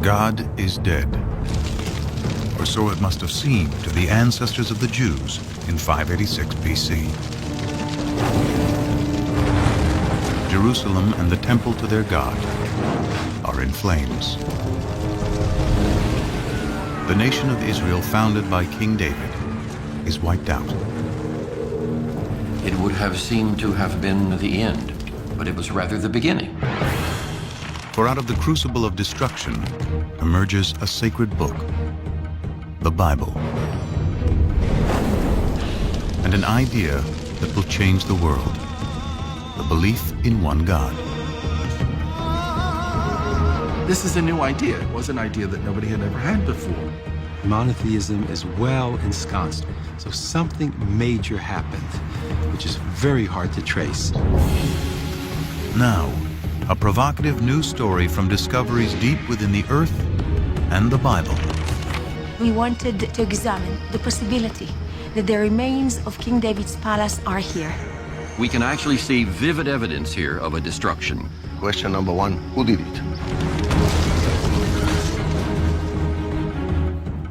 God is dead. Or so it must have seemed to the ancestors of the Jews in 586 BC. Jerusalem and the temple to their God are in flames. The nation of Israel, founded by King David, is wiped out. It would have seemed to have been the end, but it was rather the beginning. For out of the crucible of destruction emerges a sacred book, the Bible, and an idea that will change the world, the belief in one God. This is a new idea. It was an idea that nobody had ever had before. Monotheism is well ensconced, so something major happened, which is very hard to trace. Now, a provocative new story from discoveries deep within the earth and the Bible. We wanted to examine the possibility that the remains of King David's palace are here. We can actually see vivid evidence here of a destruction. Question number one, who did it?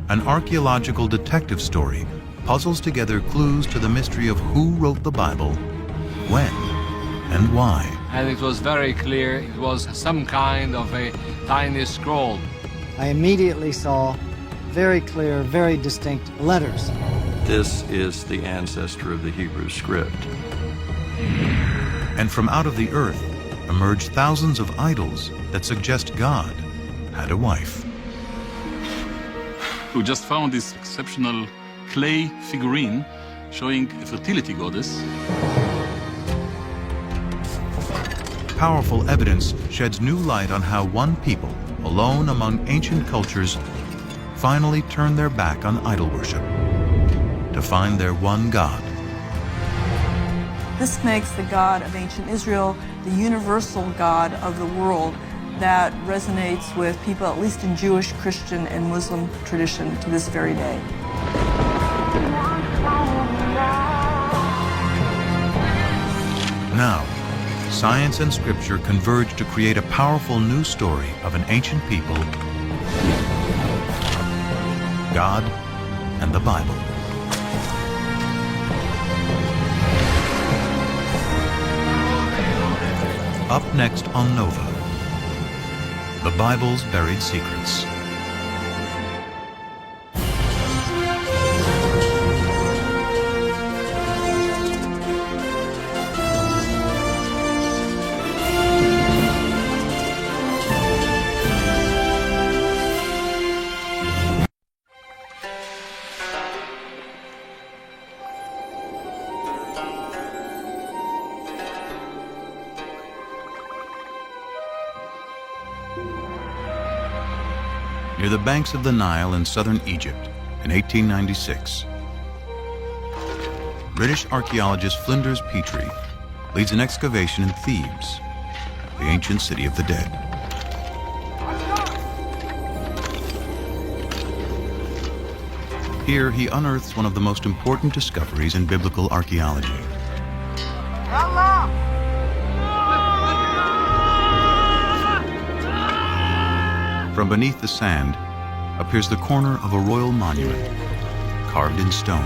An archaeological detective story puzzles together clues to the mystery of who wrote the Bible, when, and why. And it was very clear it was some kind of a tiny scroll. I immediately saw very clear, very distinct letters. This is the ancestor of the Hebrew script. And from out of the earth emerged thousands of idols that suggest God had a wife. We just found this exceptional clay figurine showing a fertility goddess. Powerful evidence sheds new light on how one people, alone among ancient cultures, finally turned their back on idol worship to find their one God. This makes the God of ancient Israel the universal God of the world that resonates with people, at least in Jewish, Christian, and Muslim tradition to this very day. Now, science and scripture converge to create a powerful new story of an ancient people, God, and the Bible. Up next on Nova, the Bible's buried secrets. Near the banks of the Nile in southern Egypt in 1896, British archaeologist Flinders Petrie leads an excavation in Thebes, the ancient city of the dead. Here he unearths one of the most important discoveries in biblical archaeology. From beneath the sand appears the corner of a royal monument, carved in stone.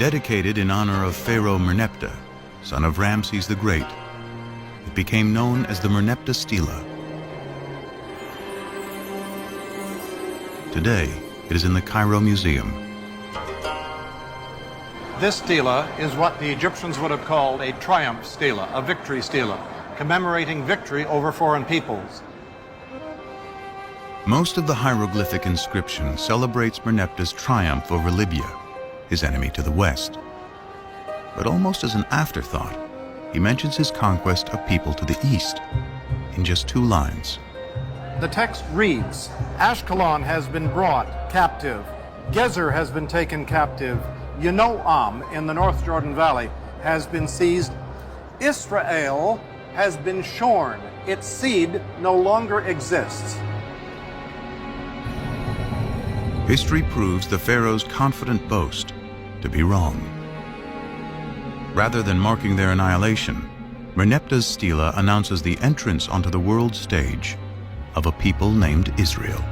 Dedicated in honor of Pharaoh Merneptah, son of Ramses the Great, it became known as the Merneptah Stela. Today, it is in the Cairo Museum. This stela is what the Egyptians would have called a triumph stela, a victory stela, commemorating victory over foreign peoples. Most of the hieroglyphic inscription celebrates Merneptah's triumph over Libya, his enemy to the west. But almost as an afterthought, he mentions his conquest of people to the east in just 2 lines. The text reads, Ashkelon has been brought captive, Gezer has been taken captive, Yanoam in the North Jordan Valley has been seized, Israel has been shorn. Its seed no longer exists. History proves the pharaoh's confident boast to be wrong. Rather than marking their annihilation, Merneptah's stela announces the entrance onto the world stage of a people named Israel.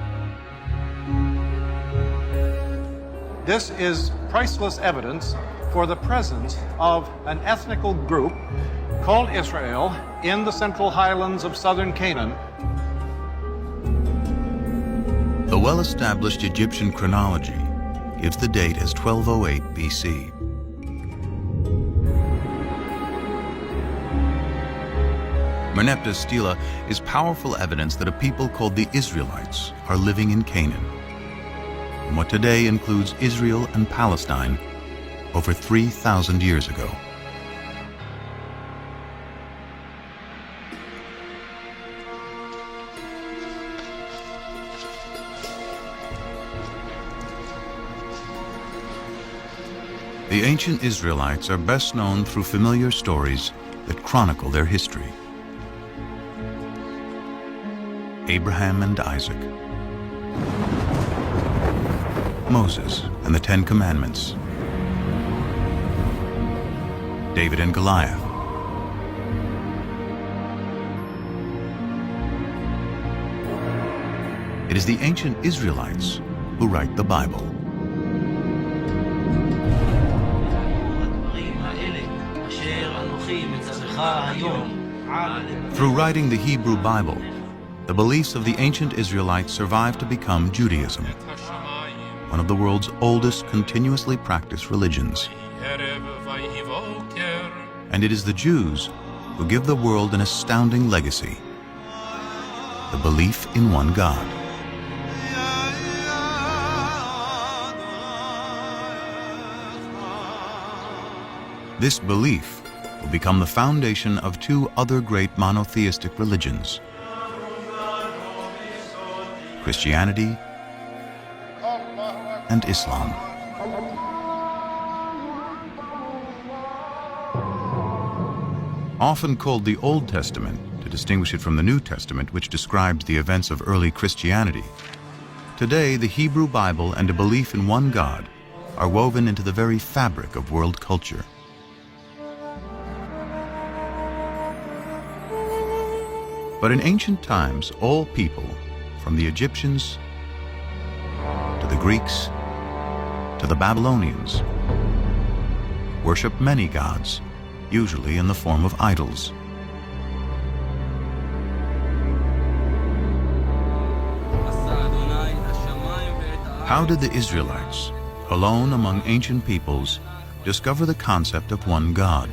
This is priceless evidence for the presence of an ethnical group called Israel in the central highlands of southern Canaan. The well-established Egyptian chronology gives the date as 1208 BC. Merneptah's stela is powerful evidence that a people called the Israelites are living in Canaan, in what today includes Israel and Palestine, over 3,000 years ago. The ancient Israelites are best known through familiar stories that chronicle their history. Abraham and Isaac, Moses and the Ten Commandments, David and Goliath, it is the ancient Israelites who write the Bible. Through writing the Hebrew Bible, the beliefs of the ancient Israelites survived to become Judaism, one of the world's oldest continuously practiced religions. And it is the Jews who give the world an astounding legacy: the belief in one God. This belief will become the foundation of two other great monotheistic religions: Christianity and Islam. Often called the Old Testament to distinguish it from the New Testament, which describes the events of early Christianity, today the Hebrew Bible and a belief in one God are woven into the very fabric of world culture. But in ancient times, all people, from the Egyptians to the Greeks to the Babylonians, worshiped many gods, usually in the form of idols. How did the Israelites, alone among ancient peoples, discover the concept of one God?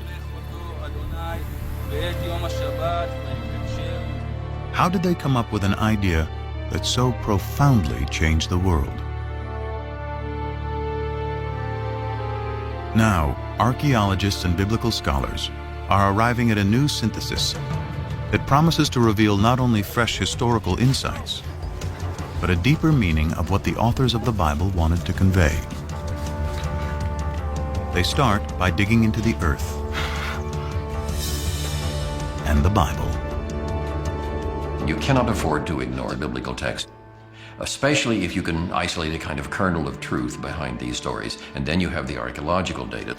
How did they come up with an idea that so profoundly changed the world? Now, archaeologists and biblical scholars are arriving at a new synthesis that promises to reveal not only fresh historical insights, but a deeper meaning of what the authors of the Bible wanted to convey. They start by digging into the earth and the Bible. You cannot afford to ignore biblical text, especially if you can isolate a kind of kernel of truth behind these stories, and then you have the archaeological data.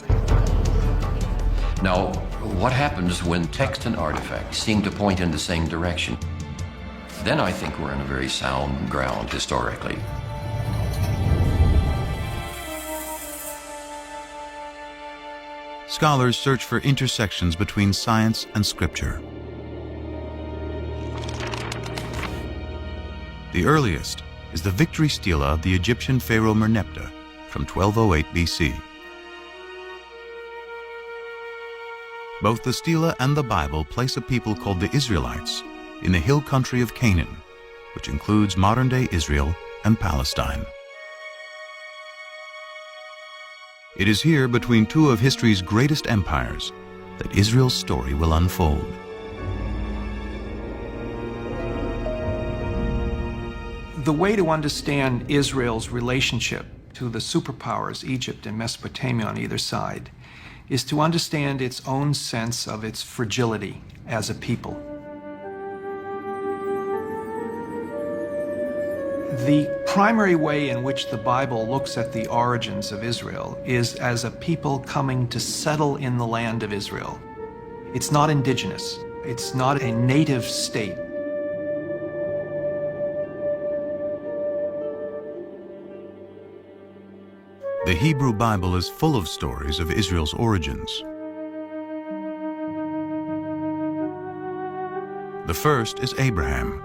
Now, what happens when text and artifacts seem to point in the same direction? Then I think we're in a very sound ground historically. Scholars search for intersections between science and scripture. The earliest is the victory stela of the Egyptian pharaoh Merneptah from 1208 BC. Both the stela and the Bible place a people called the Israelites in the hill country of Canaan, which includes modern-day Israel and Palestine. It is here, between two of history's greatest empires, that Israel's story will unfold. The way to understand Israel's relationship to the superpowers, Egypt and Mesopotamia on either side, is to understand its own sense of its fragility as a people. The primary way in which the Bible looks at the origins of Israel is as a people coming to settle in the land of Israel. It's not indigenous. It's not a native state. The Hebrew Bible is full of stories of Israel's origins. The first is Abraham,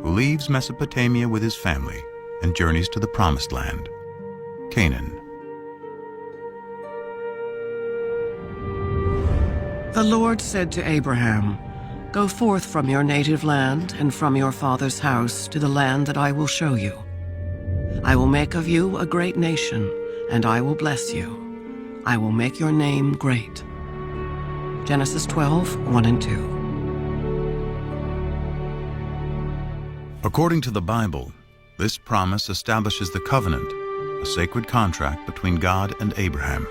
who leaves Mesopotamia with his family and journeys to the Promised Land, Canaan. The Lord said to Abraham, "Go forth from your native land and from your father's house to the land that I will show you. I will make of you a great nation, and I will bless you. I will make your name great." Genesis 12, 1 and 2. According to the Bible, this promise establishes the covenant, a sacred contract between God and Abraham.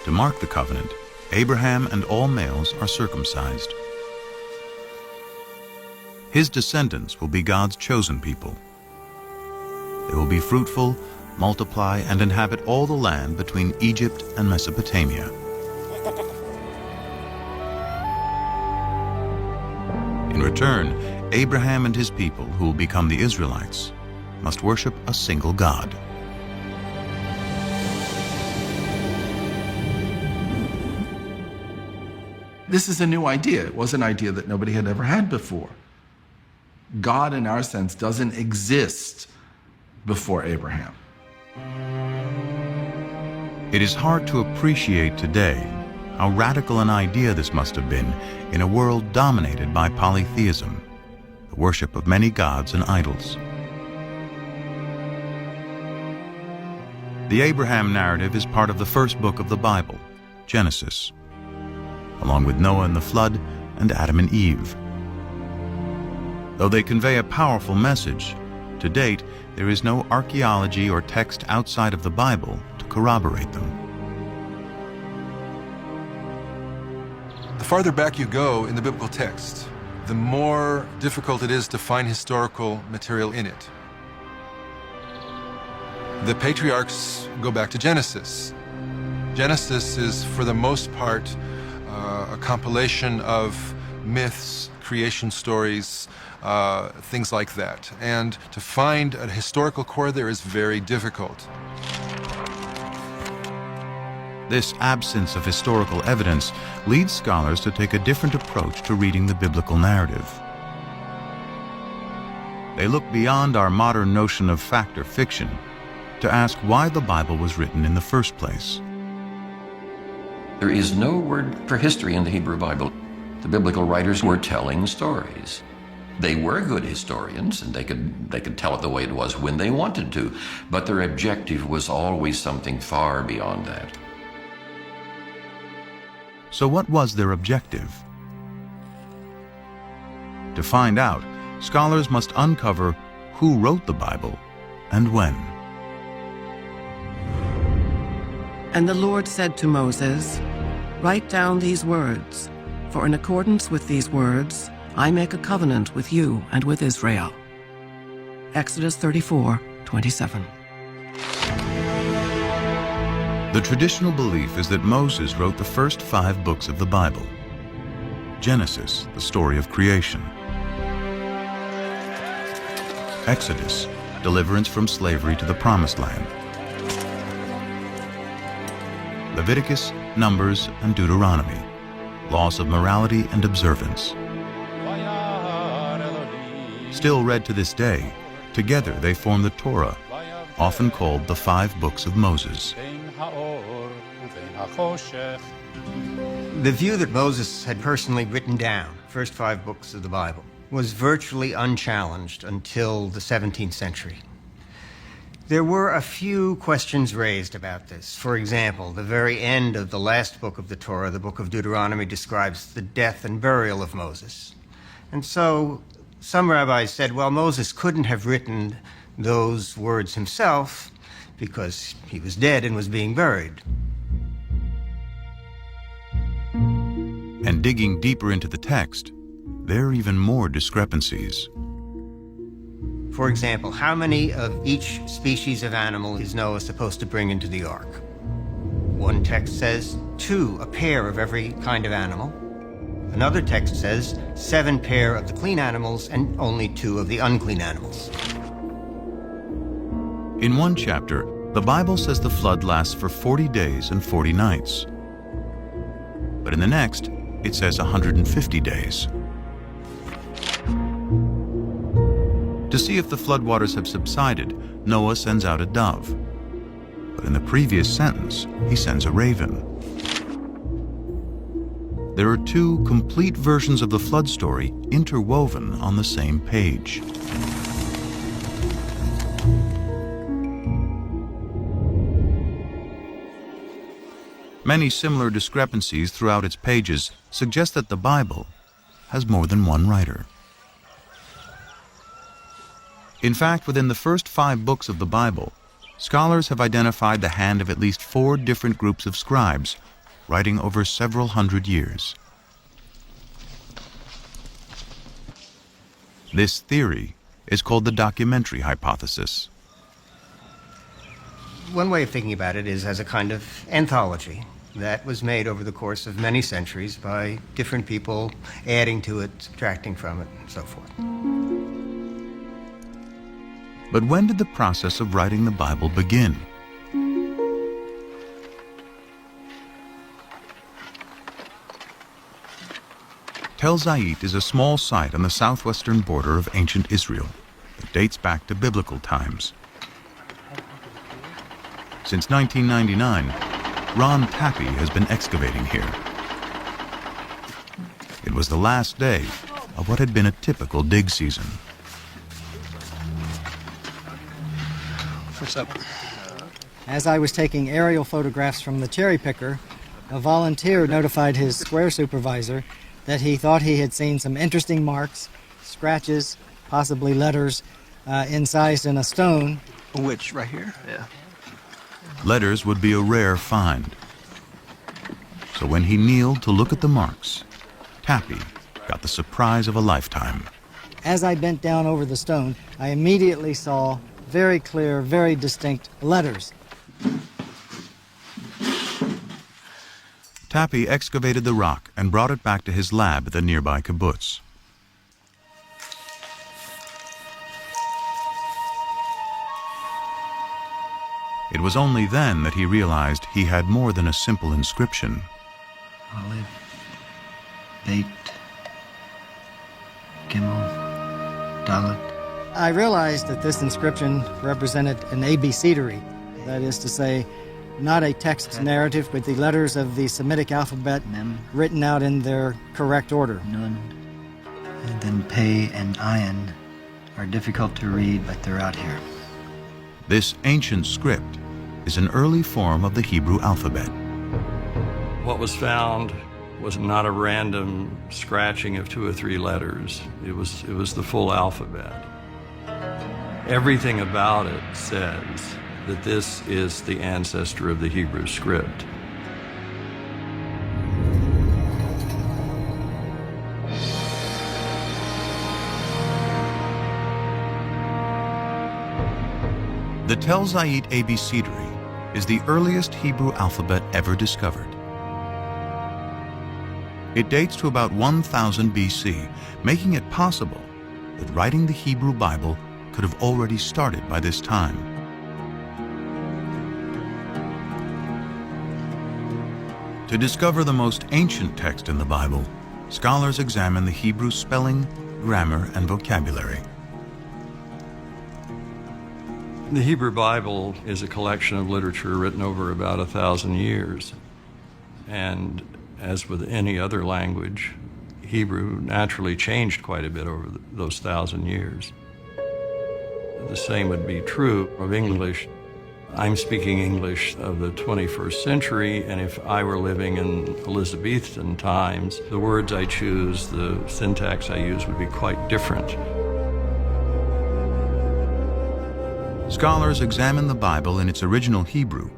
To mark the covenant, Abraham and all males are circumcised. His descendants will be God's chosen people. They will be fruitful, multiply, and inhabit all the land between Egypt and Mesopotamia. In return, Abraham and his people, who will become the Israelites, must worship a single God. This is a new idea. It was an idea that nobody had ever had before. God, in our sense, doesn't exist before Abraham. It is hard to appreciate today how radical an idea this must have been in a world dominated by polytheism, the worship of many gods and idols. The Abraham narrative is part of the first book of the Bible, Genesis, along with Noah and the flood and Adam and Eve. Though they convey a powerful message, to date there is no archaeology or text outside of the Bible to corroborate them. The farther back you go in the biblical text, the more difficult it is to find historical material in it. The patriarchs go back to Genesis. Genesis is, for the most part, a compilation of myths, creation stories, things like that. And to find a historical core there is very difficult. This absence of historical evidence leads scholars to take a different approach to reading the biblical narrative. They look beyond our modern notion of fact or fiction to ask why the Bible was written in the first place. There is no word for history in the Hebrew Bible. The biblical writers were telling stories. They were good historians, and they could tell it the way it was when they wanted to, but their objective was always something far beyond that. So what was their objective? To find out, scholars must uncover who wrote the Bible and when. And the Lord said to Moses, "Write down these words, for in accordance with these words, I make a covenant with you and with Israel." Exodus 34:27. The traditional belief is that Moses wrote the first 5 books of the Bible. Genesis, the story of creation. Exodus, deliverance from slavery to the Promised Land. Leviticus, Numbers, and Deuteronomy, laws of morality and observance. Still read to this day, together they form the Torah, often called the 5 books of Moses. The view that Moses had personally written down the first 5 books of the Bible was virtually unchallenged until the 17th century. There were a few questions raised about this. For example, the very end of the last book of the Torah, the book of Deuteronomy, describes the death and burial of Moses. And so some rabbis said, well, Moses couldn't have written those words himself because he was dead and was being buried. And digging deeper into the text, there are even more discrepancies. For example, how many of each species of animal is Noah supposed to bring into the ark? One text says 2, a pair of every kind of animal. Another text says 7 pair of the clean animals and only 2 of the unclean animals. In one chapter, the Bible says the flood lasts for 40 days and 40 nights. But in the next, it says 150 days. To see if the floodwaters have subsided, Noah sends out a dove. But in the previous sentence, he sends a raven. There are 2 complete versions of the flood story interwoven on the same page. Many similar discrepancies throughout its pages suggest that the Bible has more than one writer. In fact, within the first 5 books of the Bible, scholars have identified the hand of at least 4 different groups of scribes, writing over several hundred years. This theory is called the documentary hypothesis. One way of thinking about it is as a kind of anthology that was made over the course of many centuries by different people, adding to it, subtracting from it, and so forth. But when did the process of writing the Bible begin? Tel Zayit is a small site on the southwestern border of ancient Israel that dates back to biblical times. Since 1999, Ron Tappy has been excavating here. It was the last day of what had been a typical dig season. What's up? As I was taking aerial photographs from the cherry picker, a volunteer notified his square supervisor that he thought he had seen some interesting marks, scratches, possibly letters, incised in a stone. Which, right here? Yeah. Letters would be a rare find. So when he kneeled to look at the marks, Tappy got the surprise of a lifetime. As I bent down over the stone, I immediately saw very clear, very distinct letters. Tappy excavated the rock and brought it back to his lab at the nearby kibbutz. It was only then that he realized he had more than a simple inscription. Olive, Beit, Gimel, Dalet. I realized that this inscription represented an abecedery, that is to say, not a text narrative, but the letters of the Semitic alphabet written out in their correct order. Nun, and then Pei and Ayin are difficult to read, but they're out here. This ancient script is an early form of the Hebrew alphabet. What was found was not a random scratching of 2 or 3 letters. It was the full alphabet. Everything about it says that this is the ancestor of the Hebrew script. The Tel Zayit abecedery is the earliest Hebrew alphabet ever discovered. It dates to about 1000 BC, making it possible that writing the Hebrew Bible could have already started by this time. To discover the most ancient text in the Bible, scholars examine the Hebrew spelling, grammar, and vocabulary. The Hebrew Bible is a collection of literature written over about 1,000 years. And as with any other language, Hebrew naturally changed quite a bit over those 1,000 years. The same would be true of English. I'm speaking English of the 21st century, and if I were living in Elizabethan times, the words I choose, the syntax I use would be quite different. Scholars examine the Bible in its original Hebrew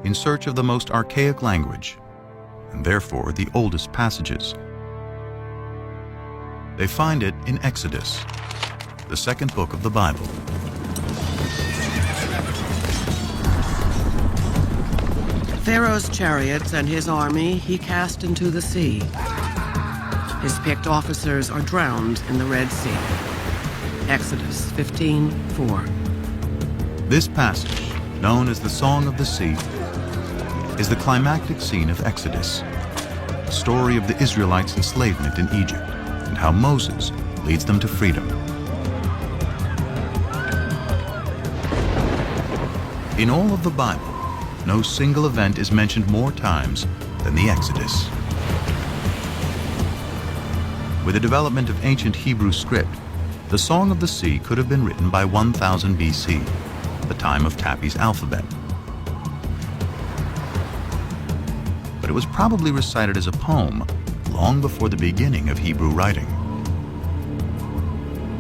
in search of the most archaic language, and therefore the oldest passages. They find it in Exodus, the second book of the Bible. Pharaoh's chariots and his army he cast into the sea. His picked officers are drowned in the Red Sea. Exodus 15:4. This passage, known as the Song of the Sea, is the climactic scene of Exodus, the story of the Israelites' enslavement in Egypt and how Moses leads them to freedom. In all of the Bible, no single event is mentioned more times than the Exodus. With the development of ancient Hebrew script, the Song of the Sea could have been written by 1000 BC, the time of Tappy's alphabet. But it was probably recited as a poem long before the beginning of Hebrew writing.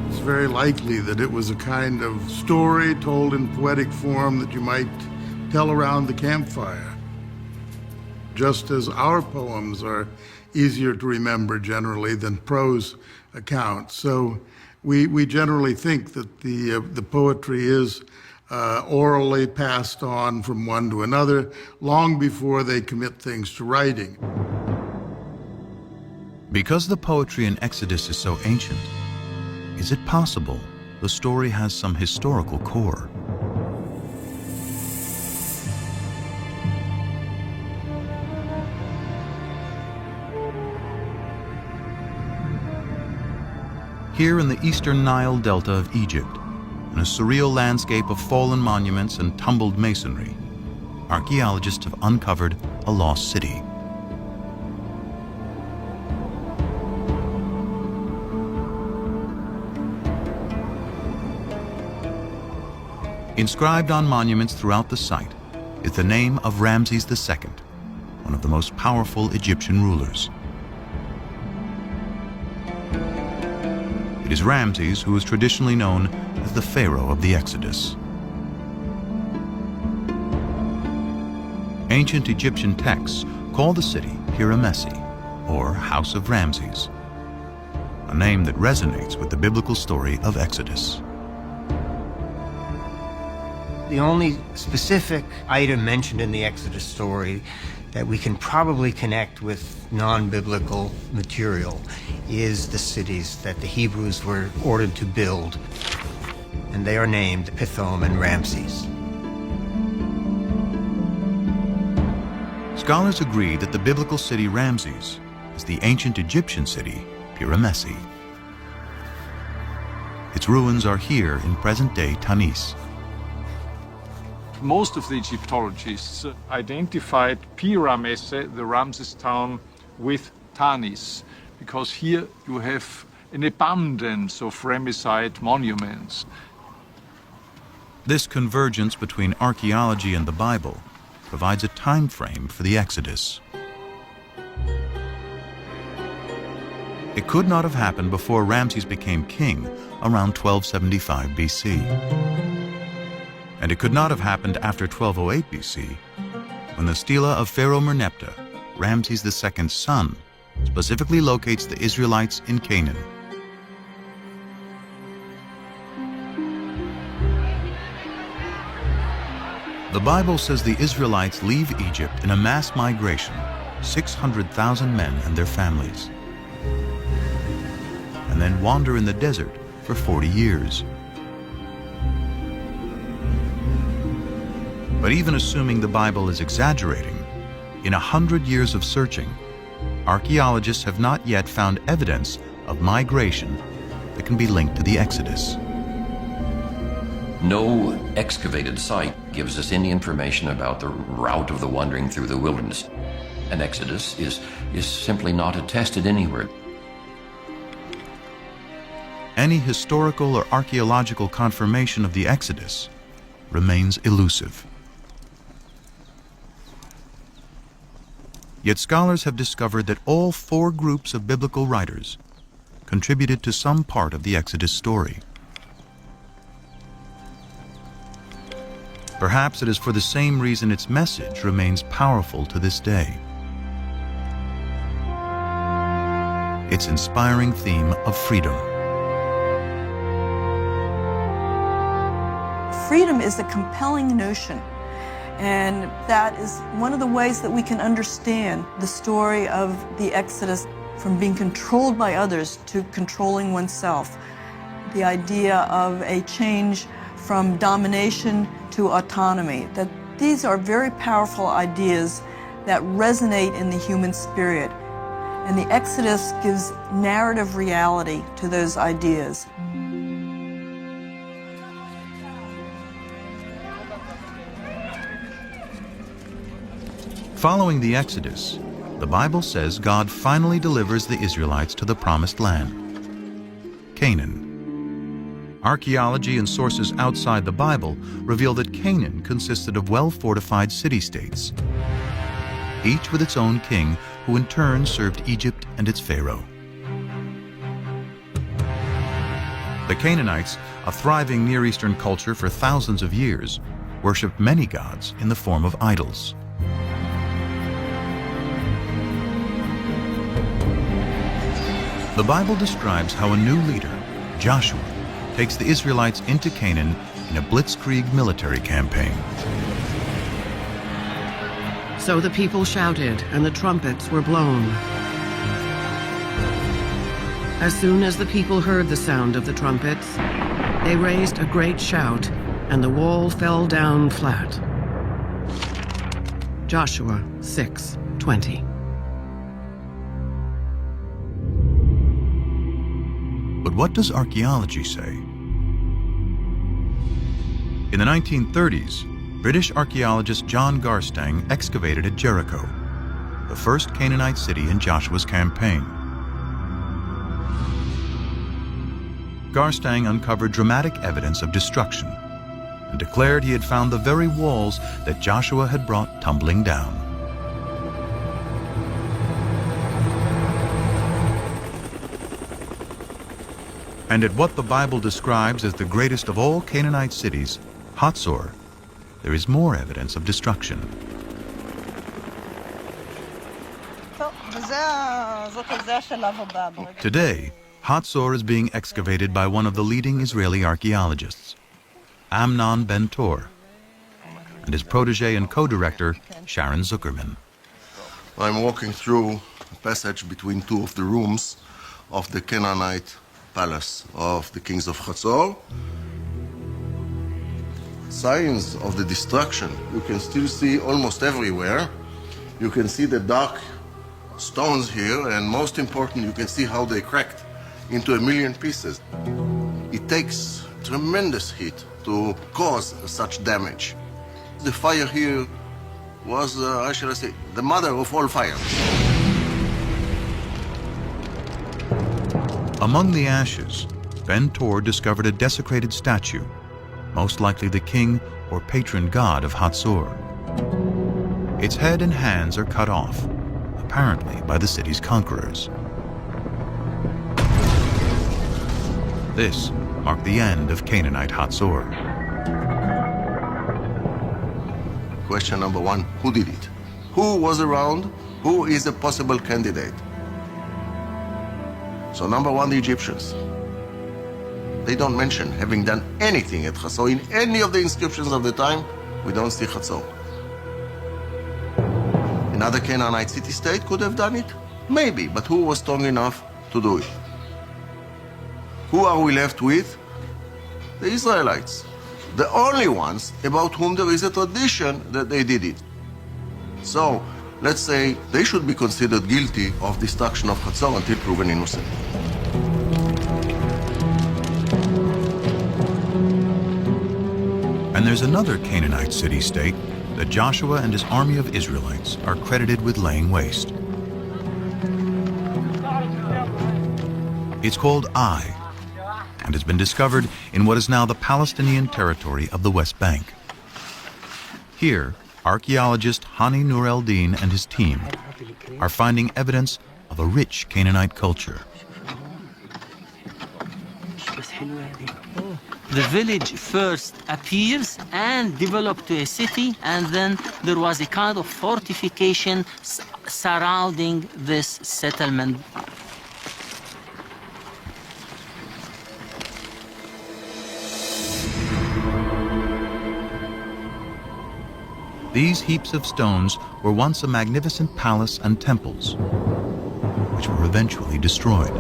It's very likely that it was a kind of story told in poetic form that you might tell around the campfire. Just as our poems are easier to remember generally than prose accounts. So we generally think that the poetry is orally passed on from one to another long before they commit things to writing. Because the poetry in Exodus is so ancient, is it possible the story has some historical core? Here in the eastern Nile Delta of Egypt, in a surreal landscape of fallen monuments and tumbled masonry, archaeologists have uncovered a lost city. Inscribed on monuments throughout the site is the name of Ramses II, one of the most powerful Egyptian rulers. It is Ramses who is traditionally known as the Pharaoh of the Exodus. Ancient Egyptian texts call the city Piramesi, or House of Ramses, a name that resonates with the biblical story of Exodus. The only specific item mentioned in the Exodus story that we can probably connect with non-biblical material is the cities that the Hebrews were ordered to build, and they are named Pithom and Ramses. Scholars agree that the biblical city Ramses is the ancient Egyptian city Piramesi. Its ruins are here in present-day Tanis. Most of the Egyptologists identified Pi-Ramesse, the Ramses town, with Tanis, because here you have an abundance of Ramesside monuments. This convergence between archaeology and the Bible provides a time frame for the Exodus. It could not have happened before Ramses became king around 1275 BC. And it could not have happened after 1208 BC, when the stela of Pharaoh Merneptah, Ramses II's son, specifically locates the Israelites in Canaan. The Bible says the Israelites leave Egypt in a mass migration, 600,000 men and their families, and then wander in the desert for 40 years. But even assuming the Bible is exaggerating, in 100 years of searching, archaeologists have not yet found evidence of migration that can be linked to the Exodus. No excavated site gives us any information about the route of the wandering through the wilderness. An Exodus is simply not attested anywhere. Any historical or archaeological confirmation of the Exodus remains elusive. Yet scholars have discovered that all four groups of biblical writers contributed to some part of the Exodus story. Perhaps it is for the same reason its message remains powerful to this day. Its inspiring theme of freedom. Freedom is a compelling notion, and that is one of the ways that we can understand the story of the Exodus, from being controlled by others to controlling oneself. The idea of a change from domination to autonomy, that these are very powerful ideas that resonate in the human spirit. And the Exodus gives narrative reality to those ideas. Following the Exodus, the Bible says God finally delivers the Israelites to the Promised Land, Canaan. Archaeology and sources outside the Bible reveal that Canaan consisted of well-fortified city-states, each with its own king, who in turn served Egypt and its pharaoh. The Canaanites, a thriving Near Eastern culture for thousands of years, worshipped many gods in the form of idols. The Bible describes how a new leader, Joshua, takes the Israelites into Canaan in a blitzkrieg military campaign. So the people shouted, and the trumpets were blown. As soon as the people heard the sound of the trumpets, they raised a great shout, and the wall fell down flat. Joshua 6:20. But what does archaeology say? In the 1930s, British archaeologist John Garstang excavated at Jericho, the first Canaanite city in Joshua's campaign. Garstang uncovered dramatic evidence of destruction and declared he had found the very walls that Joshua had brought tumbling down. And at what the Bible describes as the greatest of all Canaanite cities, Hatzor, there is more evidence of destruction. Today, Hatzor is being excavated by one of the leading Israeli archaeologists, Amnon Ben-Tor, and his protege and co-director, Sharon Zuckerman. I'm walking through a passage between two of the rooms of the Canaanite palace of the kings of Hatzor. Signs of the destruction you can still see almost everywhere. You can see the dark stones here, and most important, you can see how they cracked into 1,000,000 pieces. It takes tremendous heat to cause such damage. The fire here was, how shall I say, the mother of all fires. Among the ashes, Ben-Tor discovered a desecrated statue, most likely the king or patron god of Hatzor. Its head and hands are cut off, apparently by the city's conquerors. This marked the end of Canaanite Hatzor. Question number one, who did it? Who was around? Who is a possible candidate? So number one, the Egyptians. They don't mention having done anything at Hatzor. In any of the inscriptions of the time, we don't see Hatzor. Another Canaanite city-state could have done it? Maybe, but who was strong enough to do it? Who are we left with? The Israelites. The only ones about whom there is a tradition that they did it. So, let's say they should be considered guilty of destruction of Hatzor until proven innocent. And there's another Canaanite city-state that Joshua and his army of Israelites are credited with laying waste. It's called Ai, and has been discovered in what is now the Palestinian territory of the West Bank. Here, archaeologist Hani Nur el-Din and his team are finding evidence of a rich Canaanite culture. The village first appears and developed to a city, and then there was a kind of fortification surrounding this settlement. These heaps of stones were once a magnificent palace and temples, which were eventually destroyed.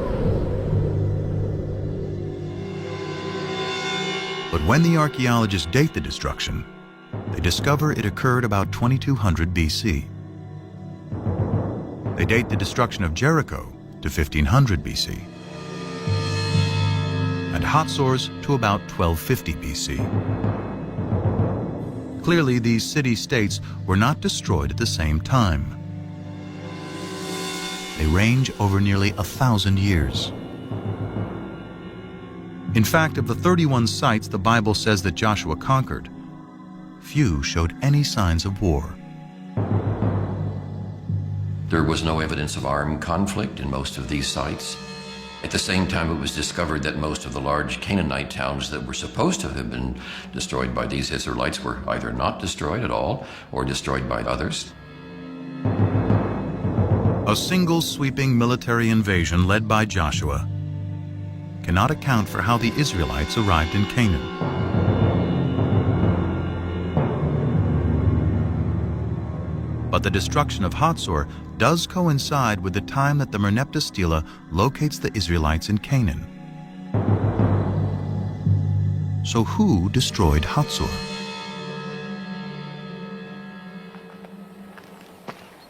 But when the archaeologists date the destruction, they discover it occurred about 2200 BC. They date the destruction of Jericho to 1500 BC, and Hatzor's to about 1250 BC. Clearly, these city-states were not destroyed at the same time. They range over nearly 1,000 years. In fact, of the 31 sites the Bible says that Joshua conquered, few showed any signs of war. There was no evidence of armed conflict in most of these sites. At the same time, it was discovered that most of the large Canaanite towns that were supposed to have been destroyed by these Israelites were either not destroyed at all or destroyed by others. A single sweeping military invasion led by Joshua cannot account for how the Israelites arrived in Canaan. But the destruction of Hatzor does coincide with the time that the Merneptah Stela locates the Israelites in Canaan. So who destroyed Hatzor?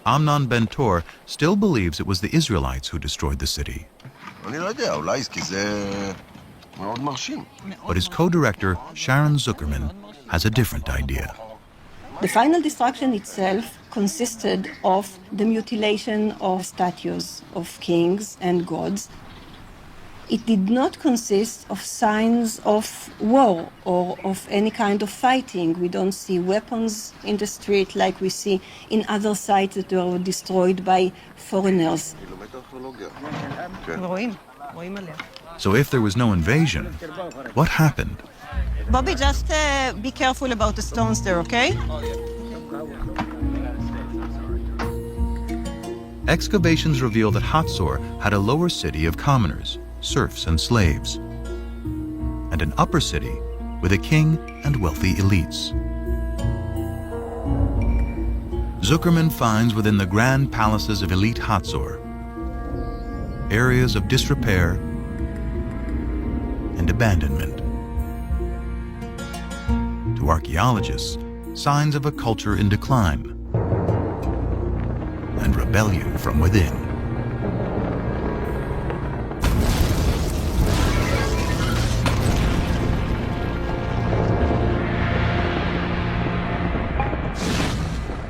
Amnon Ben-Tor still believes it was the Israelites who destroyed the city. But his co-director, Sharon Zuckerman, has a different idea. The final destruction itself consisted of the mutilation of statues of kings and gods. It did not consist of signs of war or of any kind of fighting. We don't see weapons in the street like we see in other sites that were destroyed by foreigners. So if there was no invasion, what happened? Bobby, just be careful about the stones there, okay? Excavations reveal that Hatzor had a lower city of commoners, serfs and slaves, and an upper city with a king and wealthy elites. Zuckerman finds within the grand palaces of elite Hatzor areas of disrepair and abandonment. To archaeologists, signs of a culture in decline and rebellion from within.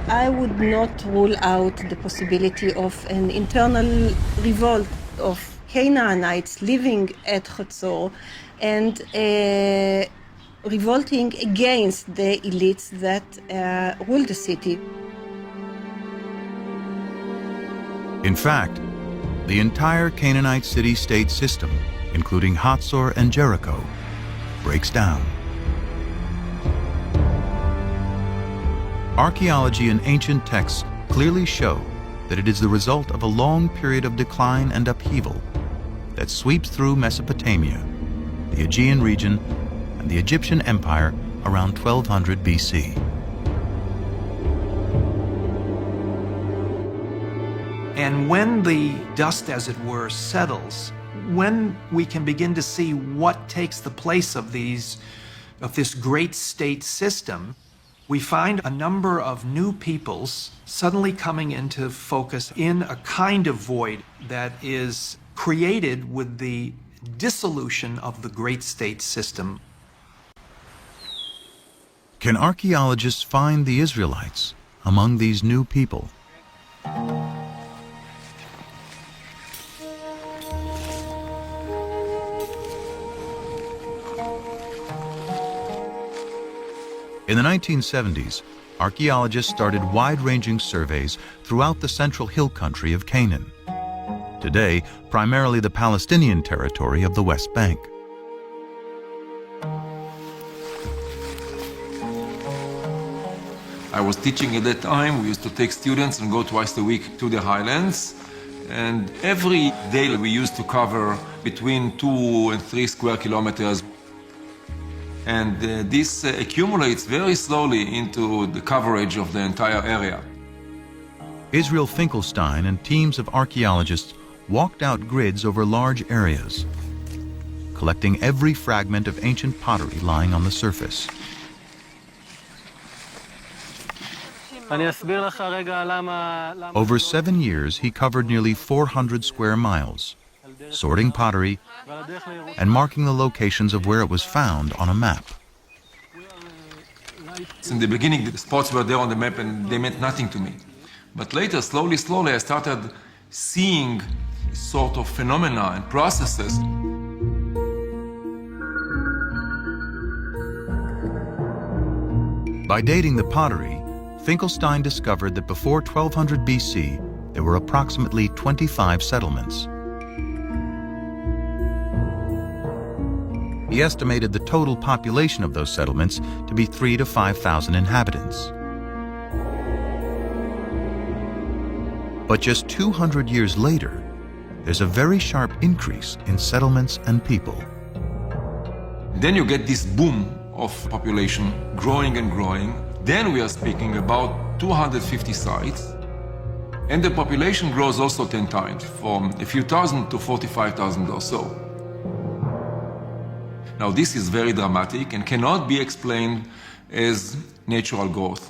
I would not rule out the possibility of an internal revolt of Canaanites living at Hatzor and revolting against the elites that ruled the city. In fact, the entire Canaanite city-state system, including Hatzor and Jericho, breaks down. Archaeology and ancient texts clearly show that it is the result of a long period of decline and upheaval that sweeps through Mesopotamia, the Aegean region, and the Egyptian Empire around 1200 BC. And when the dust, as it were, settles, when we can begin to see what takes the place of this great state system, we find a number of new peoples suddenly coming into focus in a kind of void that is created with the dissolution of the great state system. Can archaeologists find the Israelites among these new people? In the 1970s, archaeologists started wide-ranging surveys throughout the central hill country of Canaan. Today, primarily the Palestinian territory of the West Bank. I was teaching at that time. We used to take students and go twice a week to the highlands. And every day we used to cover between 2 and 3 square kilometers. And this accumulates very slowly into the coverage of the entire area. Israel Finkelstein and teams of archaeologists walked out grids over large areas, collecting every fragment of ancient pottery lying on the surface. Over 7 years, he covered nearly 400 square miles, sorting pottery and marking the locations of where it was found on a map. In the beginning, the spots were there on the map and they meant nothing to me. But later, slowly, I started seeing sort of phenomena and processes. By dating the pottery, Finkelstein discovered that before 1200 BC, there were approximately 25 settlements. He estimated the total population of those settlements to be 3,000 to 5,000 inhabitants. But just 200 years later, there's a very sharp increase in settlements and people. Then you get this boom of population growing and growing. Then we are speaking about 250 sites. And the population grows also 10 times, from a few thousand to 45,000 or so. Now this is very dramatic and cannot be explained as natural growth.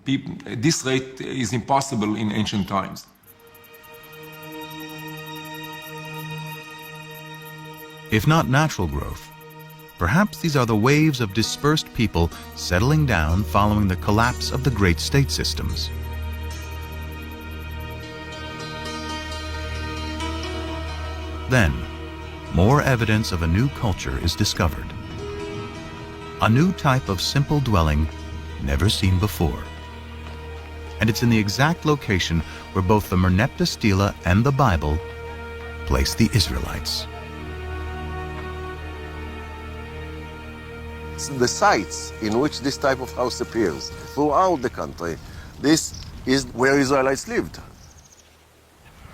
This rate is impossible in ancient times. If not natural growth, perhaps these are the waves of dispersed people settling down following the collapse of the great state systems. Then, more evidence of a new culture is discovered. A new type of simple dwelling never seen before. And it's in the exact location where both the Merneptah Stela and the Bible place the Israelites. The sites in which this type of house appears throughout the country, this is where Israelites lived.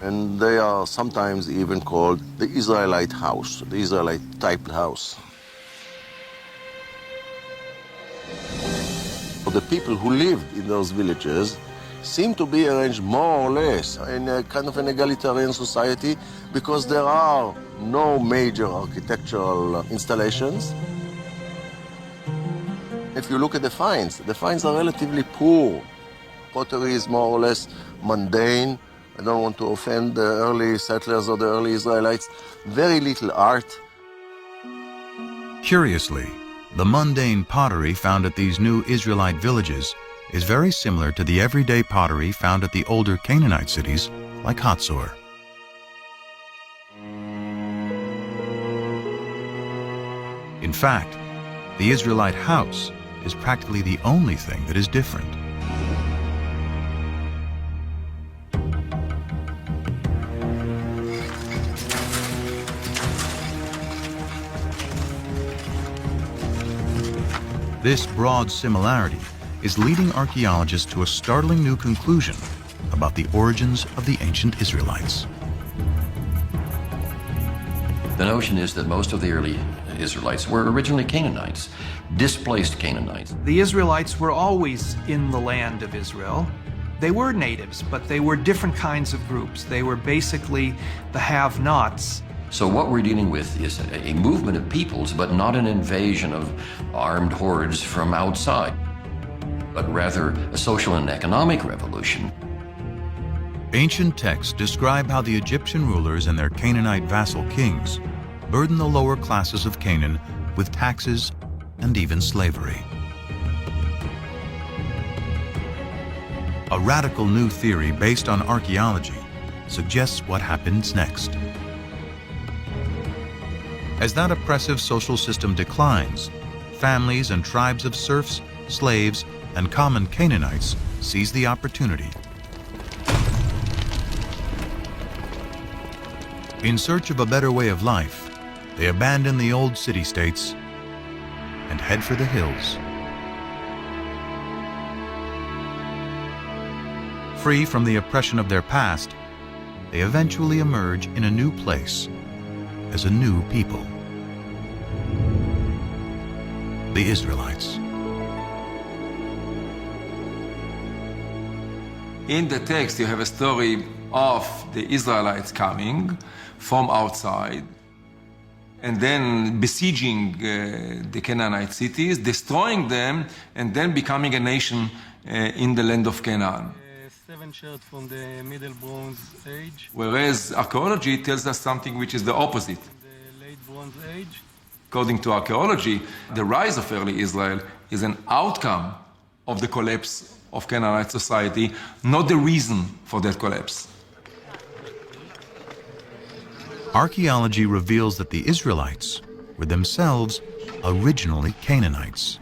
And they are sometimes even called the Israelite house, the Israelite type house. The people who lived in those villages seem to be arranged more or less in a kind of an egalitarian society because there are no major architectural installations. If you look at the finds are relatively poor. Pottery is more or less mundane. I don't want to offend the early settlers or the early Israelites. Very little art. Curiously, the mundane pottery found at these new Israelite villages is very similar to the everyday pottery found at the older Canaanite cities like Hatzor. In fact, the Israelite house is practically the only thing that is different. This broad similarity is leading archaeologists to a startling new conclusion about the origins of the ancient Israelites. The notion is that most of the early Israelites were originally Canaanites, displaced Canaanites. The Israelites were always in the land of Israel. They were natives, but they were different kinds of groups. They were basically the have-nots. So what we're dealing with is a movement of peoples, but not an invasion of armed hordes from outside, but rather a social and economic revolution. Ancient texts describe how the Egyptian rulers and their Canaanite vassal kings burdened the lower classes of Canaan with taxes and even slavery. A radical new theory based on archaeology suggests what happens next. As that oppressive social system declines, families and tribes of serfs, slaves, and common Canaanites seize the opportunity. In search of a better way of life, they abandon the old city-states and head for the hills. Free from the oppression of their past, they eventually emerge in a new place as a new people. The Israelites. In the text, you have a story of the Israelites coming from outside and then besieging the Canaanite cities, destroying them, and then becoming a nation in the land of Canaan. 7 shards from the Middle Bronze Age. Whereas archaeology tells us something which is the opposite. The Late Bronze Age. According to archaeology, the rise of early Israel is an outcome of the collapse of Canaanite society, not the reason for that collapse. Archaeology reveals that the Israelites were themselves originally Canaanites.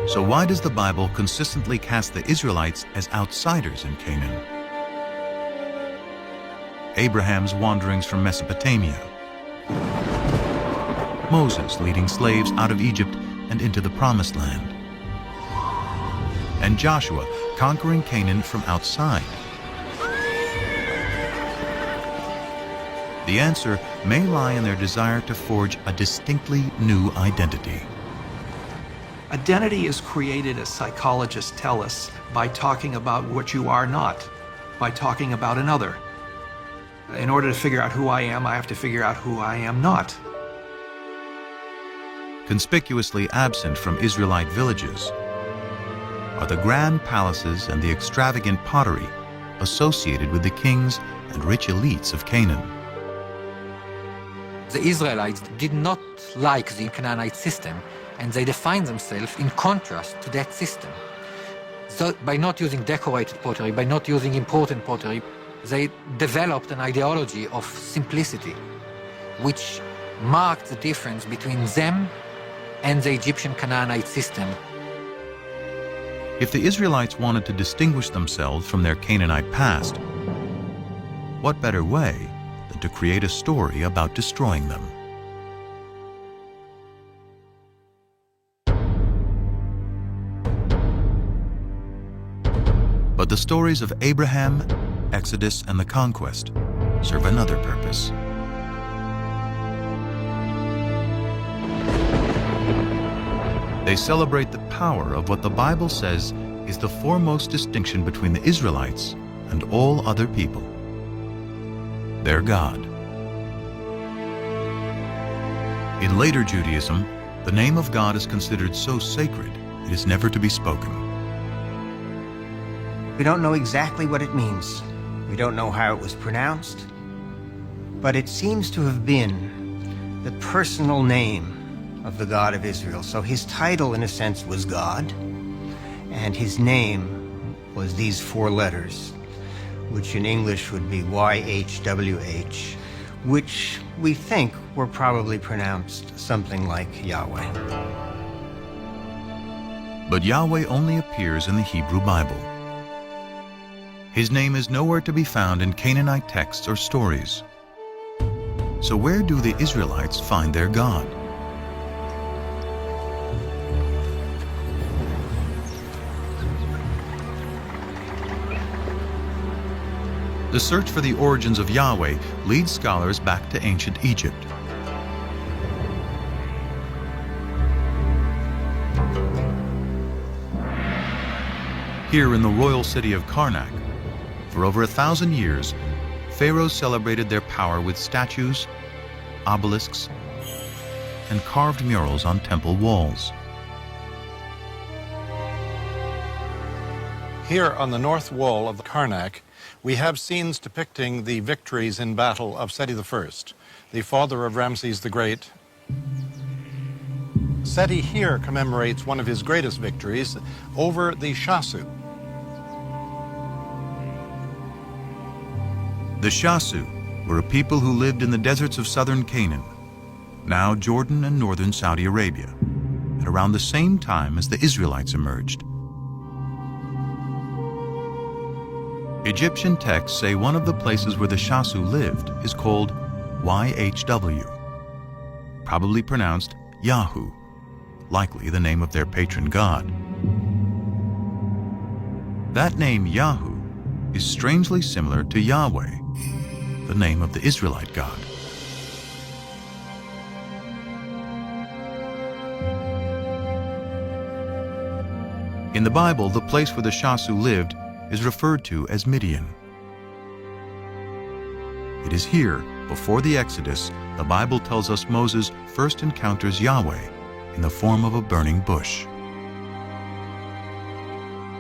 So why does the Bible consistently cast the Israelites as outsiders in Canaan? Abraham's wanderings from Mesopotamia, Moses leading slaves out of Egypt and into the Promised Land, and Joshua conquering Canaan from outside. The answer may lie in their desire to forge a distinctly new identity. Identity is created, as psychologists tell us, by talking about what you are not, by talking about another. In order to figure out who I am, I have to figure out who I am not. Conspicuously absent from Israelite villages are the grand palaces and the extravagant pottery associated with the kings and rich elites of Canaan. The Israelites did not like the Canaanite system, and they defined themselves in contrast to that system. So by not using decorated pottery, by not using important pottery, they developed an ideology of simplicity, which marked the difference between them and the Egyptian Canaanite system. If the Israelites wanted to distinguish themselves from their Canaanite past, what better way than to create a story about destroying them? But the stories of Abraham, Exodus, and the conquest serve another purpose. They celebrate the power of what the Bible says is the foremost distinction between the Israelites and all other people: their God. In later Judaism, the name of God is considered so sacred it is never to be spoken. We don't know exactly what it means. We don't know how it was pronounced. But it seems to have been the personal name of the God of Israel. So his title, in a sense, was God, and his name was these 4 letters, which in English would be YHWH, which we think were probably pronounced something like Yahweh. But Yahweh only appears in the Hebrew Bible. His name is nowhere to be found in Canaanite texts or stories. So where do the Israelites find their God? The search for the origins of Yahweh leads scholars back to ancient Egypt. Here in the royal city of Karnak, for over 1,000 years, pharaohs celebrated their power with statues, obelisks, and carved murals on temple walls. Here on the north wall of Karnak, we have scenes depicting the victories in battle of Seti I, the father of Ramses the Great. Seti here commemorates one of his greatest victories over the Shasu. The Shasu were a people who lived in the deserts of southern Canaan, now Jordan and northern Saudi Arabia, at around the same time as the Israelites emerged. Egyptian texts say one of the places where the Shasu lived is called YHW, probably pronounced Yahu, likely the name of their patron god. That name Yahu is strangely similar to Yahweh, the name of the Israelite God. In the Bible, the place where the Shasu lived is referred to as Midian. It is here, before the Exodus, the Bible tells us Moses first encounters Yahweh in the form of a burning bush.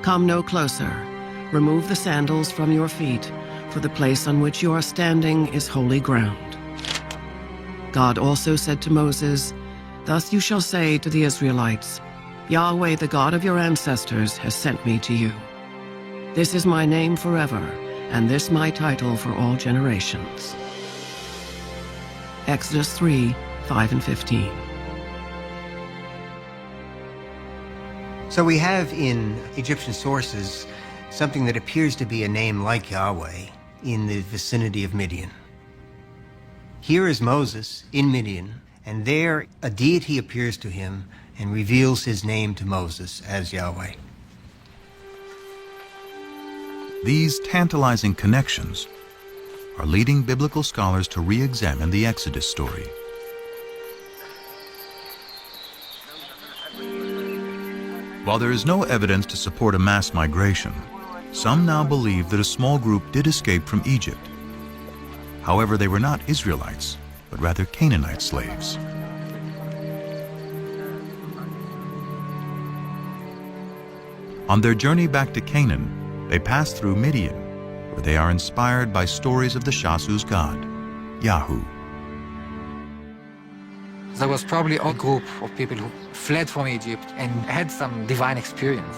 Come no closer. Remove the sandals from your feet, for the place on which you are standing is holy ground. God also said to Moses, Thus you shall say to the Israelites, Yahweh, the God of your ancestors, has sent me to you. This is my name forever, and this my title for all generations. Exodus 3, 5 and 15. So we have in Egyptian sources something that appears to be a name like Yahweh in the vicinity of Midian. Here is Moses in Midian, and there a deity appears to him and reveals his name to Moses as Yahweh. These tantalizing connections are leading biblical scholars to re-examine the Exodus story. While there is no evidence to support a mass migration, some now believe that a small group did escape from Egypt. However, they were not Israelites, but rather Canaanite slaves. On their journey back to Canaan, they pass through Midian, where they are inspired by stories of the Shasu's god, Yahu. There was probably a group of people who fled from Egypt and had some divine experience.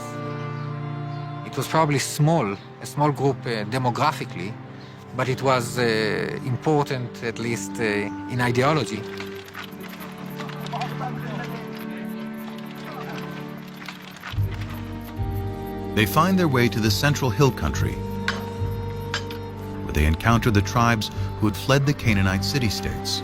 It was probably a small group demographically, but it was important, at least in ideology. They find their way to the central hill country, where they encounter the tribes who had fled the Canaanite city-states.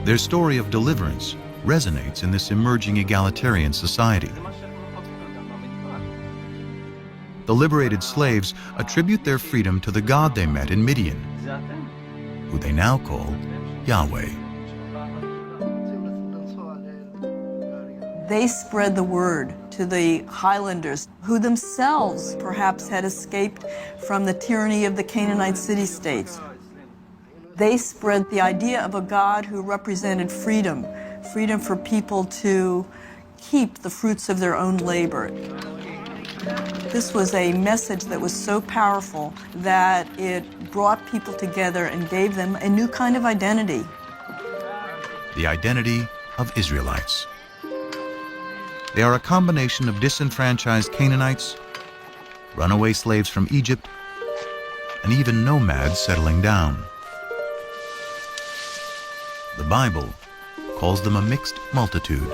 Their story of deliverance resonates in this emerging egalitarian society. The liberated slaves attribute their freedom to the God they met in Midian, who they now call Yahweh. They spread the word to the highlanders, who themselves perhaps had escaped from the tyranny of the Canaanite city-states. They spread the idea of a God who represented freedom, freedom for people to keep the fruits of their own labor. This was a message that was so powerful that it brought people together and gave them a new kind of identity. The identity of Israelites. They are a combination of disenfranchised Canaanites, runaway slaves from Egypt, and even nomads settling down. The Bible calls them a mixed multitude.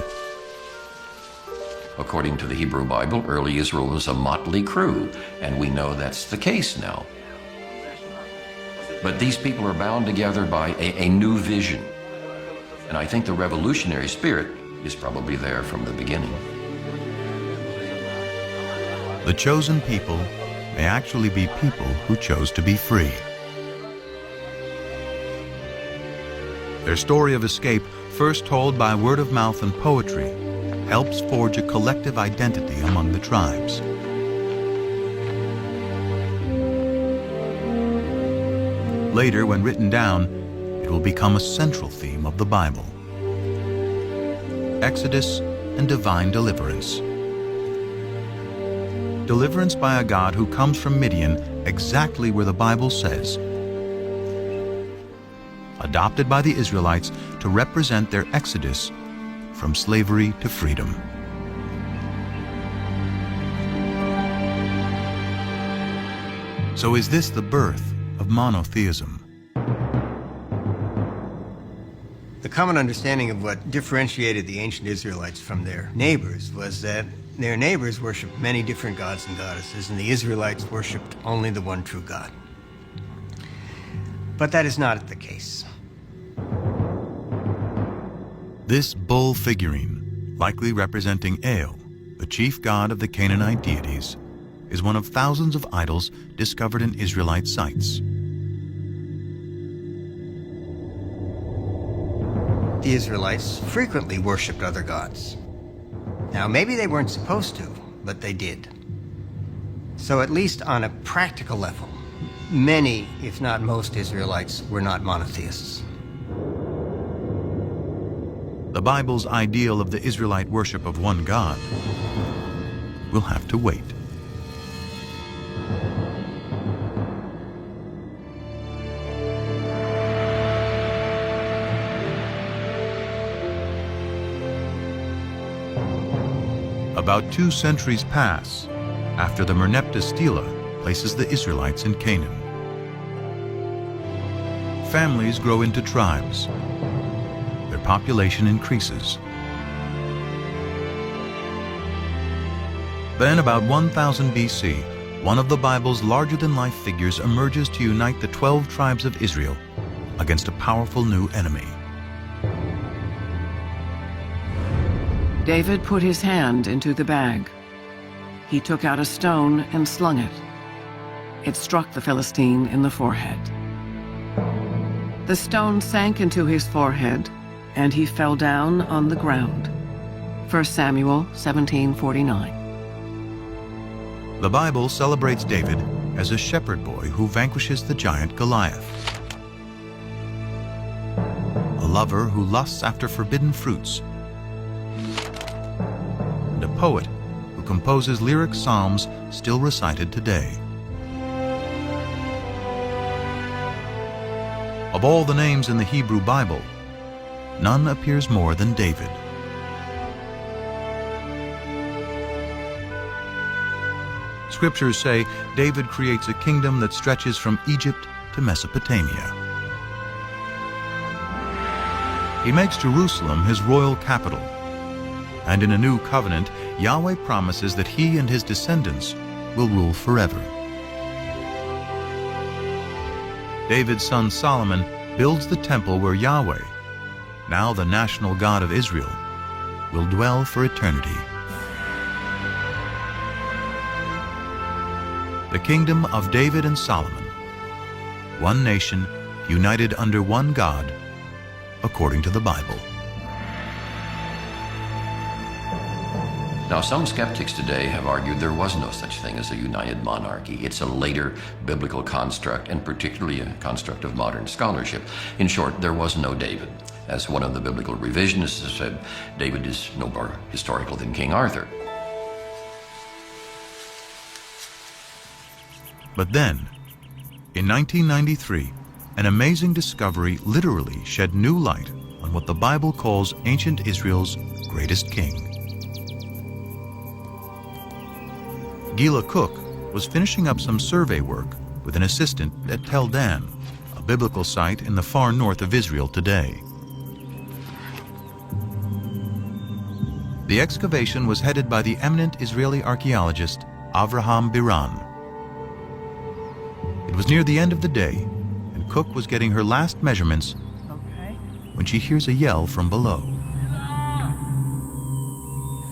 According to the Hebrew Bible, early Israel was a motley crew, and we know that's the case now. But these people are bound together by a new vision. And I think the revolutionary spirit is probably there from the beginning. The chosen people may actually be people who chose to be free. Their story of escape, first told by word of mouth and poetry, helps forge a collective identity among the tribes. Later, when written down, it will become a central theme of the Bible. Exodus and divine deliverance. Deliverance by a God who comes from Midian, exactly where the Bible says. Adopted by the Israelites to represent their exodus from slavery to freedom. So is this the birth of monotheism? The common understanding of what differentiated the ancient Israelites from their neighbors was that their neighbors worshipped many different gods and goddesses, and the Israelites worshipped only the one true God. But that is not the case. This bull figurine, likely representing El, the chief god of the Canaanite deities, is one of thousands of idols discovered in Israelite sites. The Israelites frequently worshipped other gods. Now, maybe they weren't supposed to, but they did. So at least on a practical level, many, if not most, Israelites were not monotheists. The Bible's ideal of the Israelite worship of one God will have to wait. About 2 centuries pass after the Merneptah Stela places the Israelites in Canaan. Families grow into tribes. Their population increases. Then, about 1000 BC, one of the Bible's larger-than-life figures emerges to unite the 12 tribes of Israel against a powerful new enemy. David put his hand into the bag. He took out a stone and slung it. It struck the Philistine in the forehead. The stone sank into his forehead, and he fell down on the ground. 1 Samuel 17:49. The Bible celebrates David as a shepherd boy who vanquishes the giant Goliath, a lover who lusts after forbidden fruits, and a poet who composes lyric psalms still recited today. Of all the names in the Hebrew Bible, none appears more than David. Scriptures say David creates a kingdom that stretches from Egypt to Mesopotamia. He makes Jerusalem his royal capital, and in a new covenant, Yahweh promises that he and his descendants will rule forever. David's son Solomon builds the temple where Yahweh, now the national God of Israel, will dwell for eternity. The kingdom of David and Solomon, one nation united under one God, according to the Bible. Now, some skeptics today have argued there was no such thing as a united monarchy. It's a later biblical construct, and particularly a construct of modern scholarship. In short, there was no David. As one of the biblical revisionists has said, David is no more historical than King Arthur. But then, in 1993, an amazing discovery literally shed new light on what the Bible calls ancient Israel's greatest king. Gila Cook was finishing up some survey work with an assistant at Tel Dan, a biblical site in the far north of Israel today. The excavation was headed by the eminent Israeli archaeologist Avraham Biran. It was near the end of the day, and Cook was getting her last measurements when she hears a yell from below.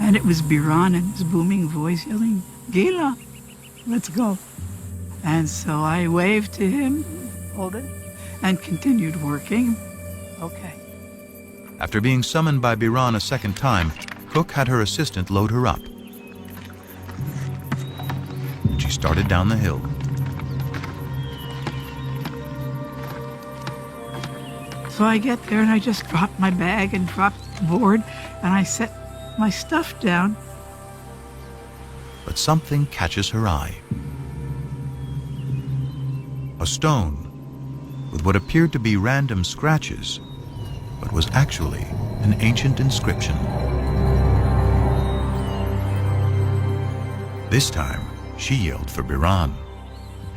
And it was Biran in his booming voice yelling, "Gila, let's go." And so I waved to him, hold it, and continued working. Okay. After being summoned by Biran a second time, Cook had her assistant load her up. And she started down the hill. So I get there and I just dropped my bag and dropped the board and I set my stuff down. But something catches her eye. A stone with what appeared to be random scratches, but was actually an ancient inscription. This time, she yelled for Biran.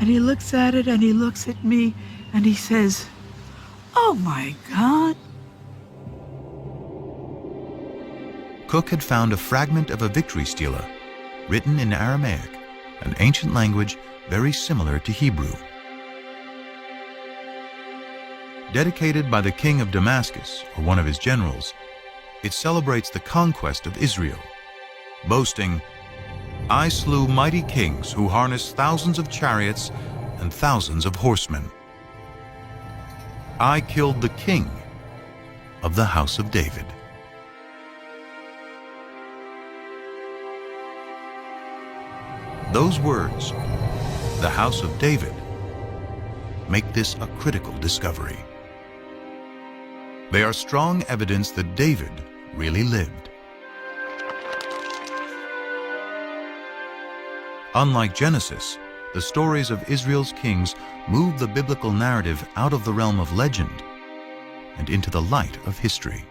And he looks at it and he looks at me and he says, "Oh my God." Cook had found a fragment of a victory stela written in Aramaic, an ancient language very similar to Hebrew. Dedicated by the king of Damascus, or one of his generals, it celebrates the conquest of Israel, boasting, "I slew mighty kings who harnessed thousands of chariots and thousands of horsemen. I killed the king of the house of David." Those words, "the house of David," make this a critical discovery. They are strong evidence that David really lived. Unlike Genesis, the stories of Israel's kings move the biblical narrative out of the realm of legend and into the light of history.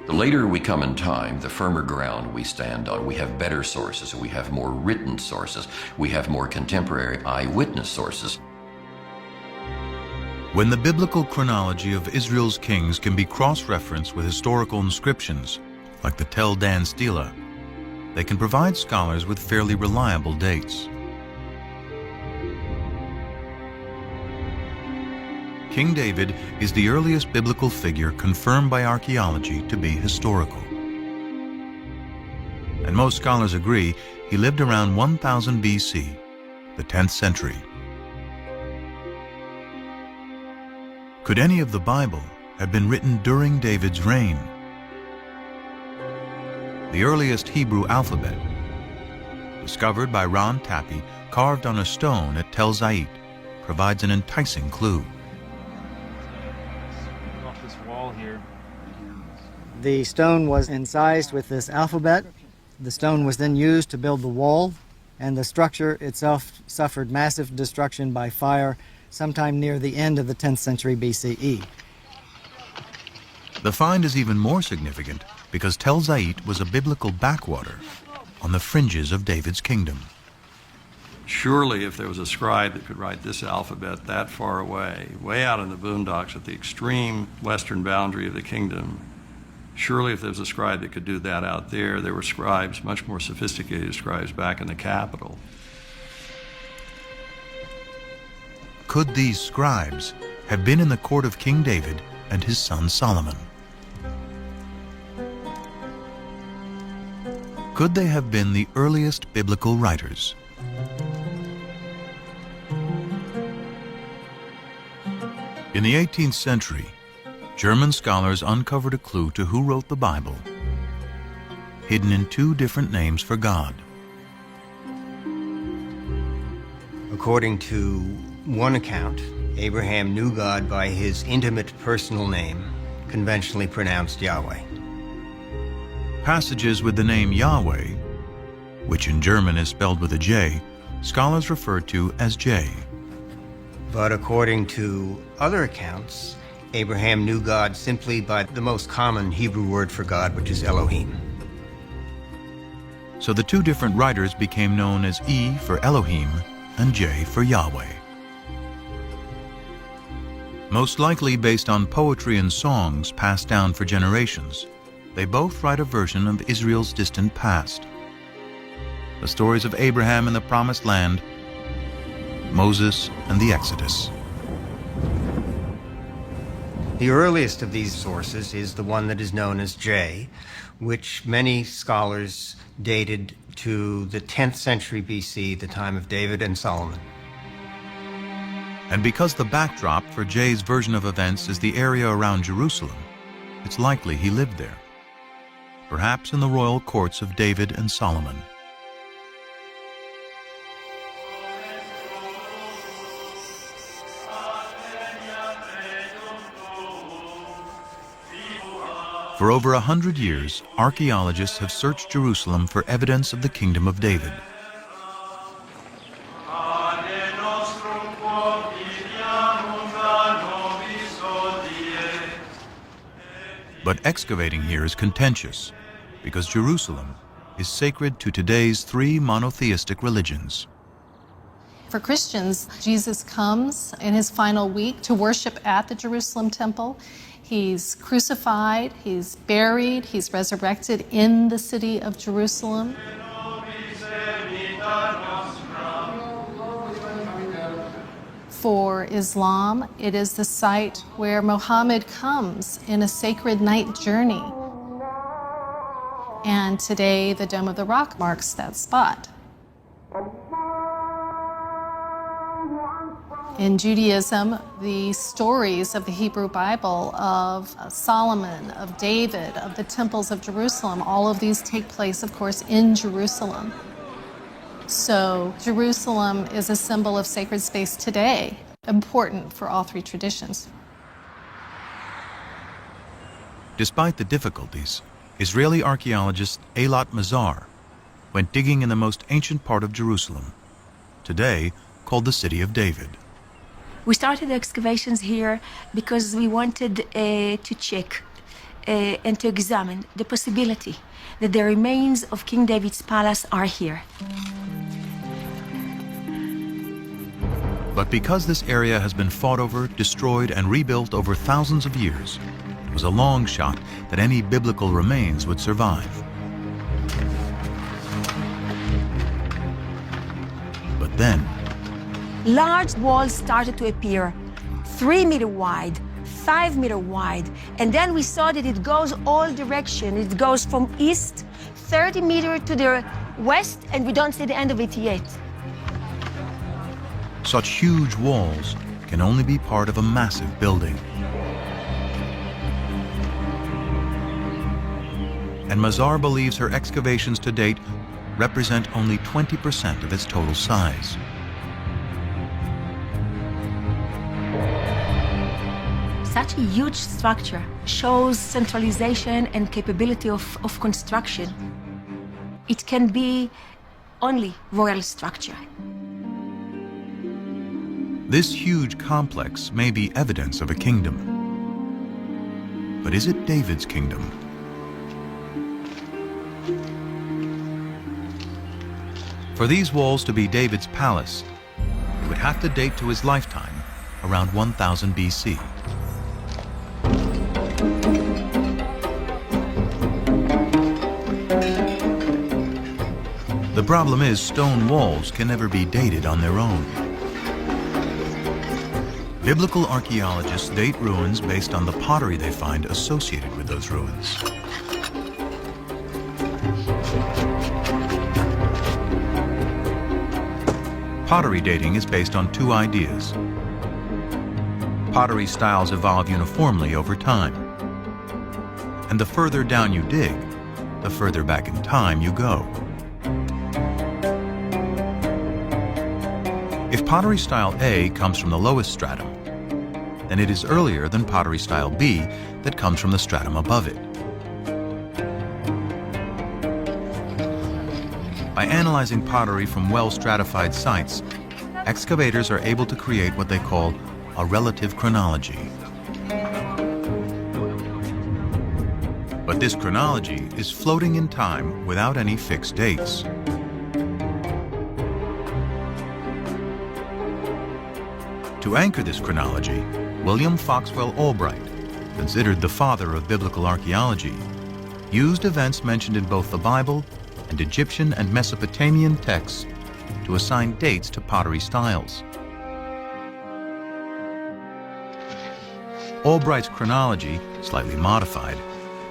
The later we come in time, the firmer ground we stand on. We have better sources, we have more written sources, we have more contemporary eyewitness sources. When the biblical chronology of Israel's kings can be cross-referenced with historical inscriptions, like the Tel Dan Stela, they can provide scholars with fairly reliable dates. King David is the earliest biblical figure confirmed by archaeology to be historical. And most scholars agree he lived around 1000 BC, the 10th century. Could any of the Bible have been written during David's reign? The earliest Hebrew alphabet, discovered by Ron Tappy, carved on a stone at Tel Zait, provides an enticing clue. Off this wall here. The stone was incised with this alphabet. The stone was then used to build the wall, and the structure itself suffered massive destruction by fire sometime near the end of the 10th century BCE. The find is even more significant because Tel Zait was a biblical backwater on the fringes of David's kingdom. Surely if there was a scribe that could write this alphabet that far away, way out in the boondocks at the extreme western boundary of the kingdom, surely if there was a scribe that could do that out there, there were scribes, much more sophisticated scribes, back in the capital. Could these scribes have been in the court of King David and his son Solomon? Could they have been the earliest biblical writers? In the 18th century, German scholars uncovered a clue to who wrote the Bible, hidden in two different names for God. According to one account, Abraham knew God by his intimate personal name, conventionally pronounced Yahweh. Passages with the name Yahweh, which in German is spelled with a J, scholars refer to as J. But according to other accounts, Abraham knew God simply by the most common Hebrew word for God, which is Elohim. So the two different writers became known as E for Elohim and J for Yahweh. Most likely based on poetry and songs passed down for generations, they both write a version of Israel's distant past. The stories of Abraham in the Promised Land, Moses and the Exodus. The earliest of these sources is the one that is known as J, which many scholars dated to the 10th century BC, the time of David and Solomon. And because the backdrop for J's version of events is the area around Jerusalem, it's likely he lived there, perhaps in the royal courts of David and Solomon. For over 100 years, archaeologists have searched Jerusalem for evidence of the Kingdom of David. But excavating here is contentious because Jerusalem is sacred to today's three monotheistic religions: For Christians, Jesus comes in his final week to worship at the Jerusalem temple. He's crucified, he's buried, he's resurrected in the city of Jerusalem. For Islam, it is the site where Muhammad comes in a sacred night journey. And today, the Dome of the Rock marks that spot. In Judaism, the stories of the Hebrew Bible of Solomon, of David, of the temples of Jerusalem, all of these take place, of course, in Jerusalem. So Jerusalem is a symbol of sacred space today, important for all three traditions. Despite the difficulties, Israeli archaeologist Eilat Mazar went digging in the most ancient part of Jerusalem, today called the City of David. We started the excavations here because we wanted to check and to examine the possibility that the remains of King David's palace are here. But because this area has been fought over, destroyed, and rebuilt over thousands of years, it was a long shot that any biblical remains would survive. But then, large walls started to appear, 3 meter wide, 5 meter wide, and then we saw that it goes all directions. It goes from east, 30 meters to the west, and we don't see the end of it yet. such huge walls can only be part of a massive building. And Mazar believes her excavations to date represent only 20% of its total size. Such a huge structure shows centralization and capability of construction. It can be only royal structure. This huge complex may be evidence of a kingdom. But is it David's kingdom? For these walls to be David's palace, it would have to date to his lifetime, around 1000 BC. The problem is stone walls can never be dated on their own. Biblical archaeologists date ruins based on the pottery they find associated with those ruins. Pottery dating is based on two ideas. Pottery styles evolve uniformly over time. And the further down you dig, the further back in time you go. If pottery style A comes from the lowest stratum, then it is earlier than pottery style B that comes from the stratum above it. By analyzing pottery from well-stratified sites, excavators are able to create what they call a relative chronology. But this chronology is floating in time without any fixed dates. To anchor this chronology, William Foxwell Albright, considered the father of biblical archaeology, used events mentioned in both the Bible and Egyptian and Mesopotamian texts to assign dates to pottery styles. Albright's chronology, slightly modified,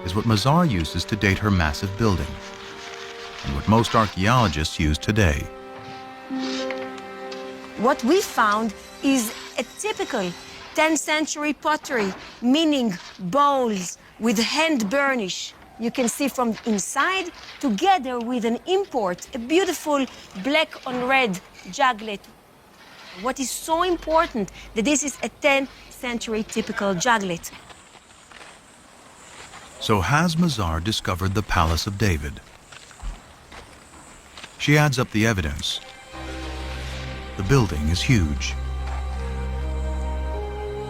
is what Mazar uses to date her massive building, and what most archaeologists use today. What we found is a typical 10th century pottery, meaning bowls with hand burnish. You can see from inside, together with an import, a beautiful black on red juglet. What is so important that this is a 10th century typical juglet. So has Mazar discovered the Palace of David? She adds up the evidence. The building is huge.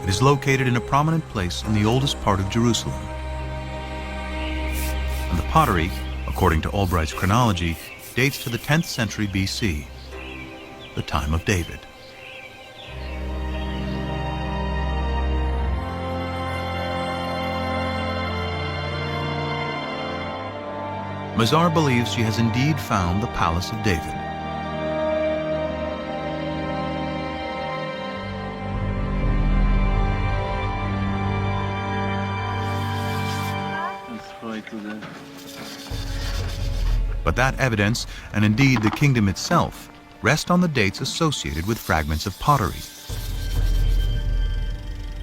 It is located in a prominent place in the oldest part of Jerusalem. And the pottery, according to Albright's chronology, dates to the 10th century BC. the time of David. Mazar believes she has indeed found the Palace of David. But that evidence, and indeed the kingdom itself, rest on the dates associated with fragments of pottery.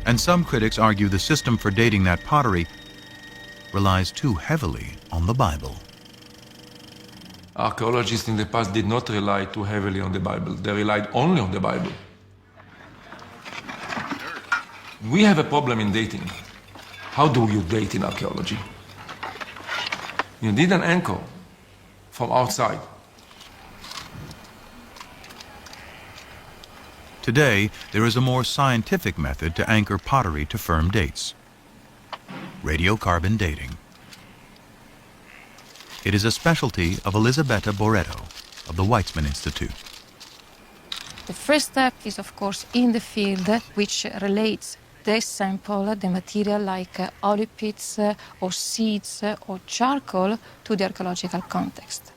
And some critics argue the system for dating that pottery relies too heavily on the Bible. Archaeologists in the past did not rely too heavily on the Bible. They relied only on the Bible. We have a problem in dating. How do you date in archaeology? You need an anchor from outside. Today, there is a more scientific method to anchor pottery to firm dates: radiocarbon dating. It is a specialty of Elisabetta Boretto of the Weizmann Institute. The first step is, of course, in the field, which relates the sample, the material like olive pits or seeds or charcoal, to the archaeological context.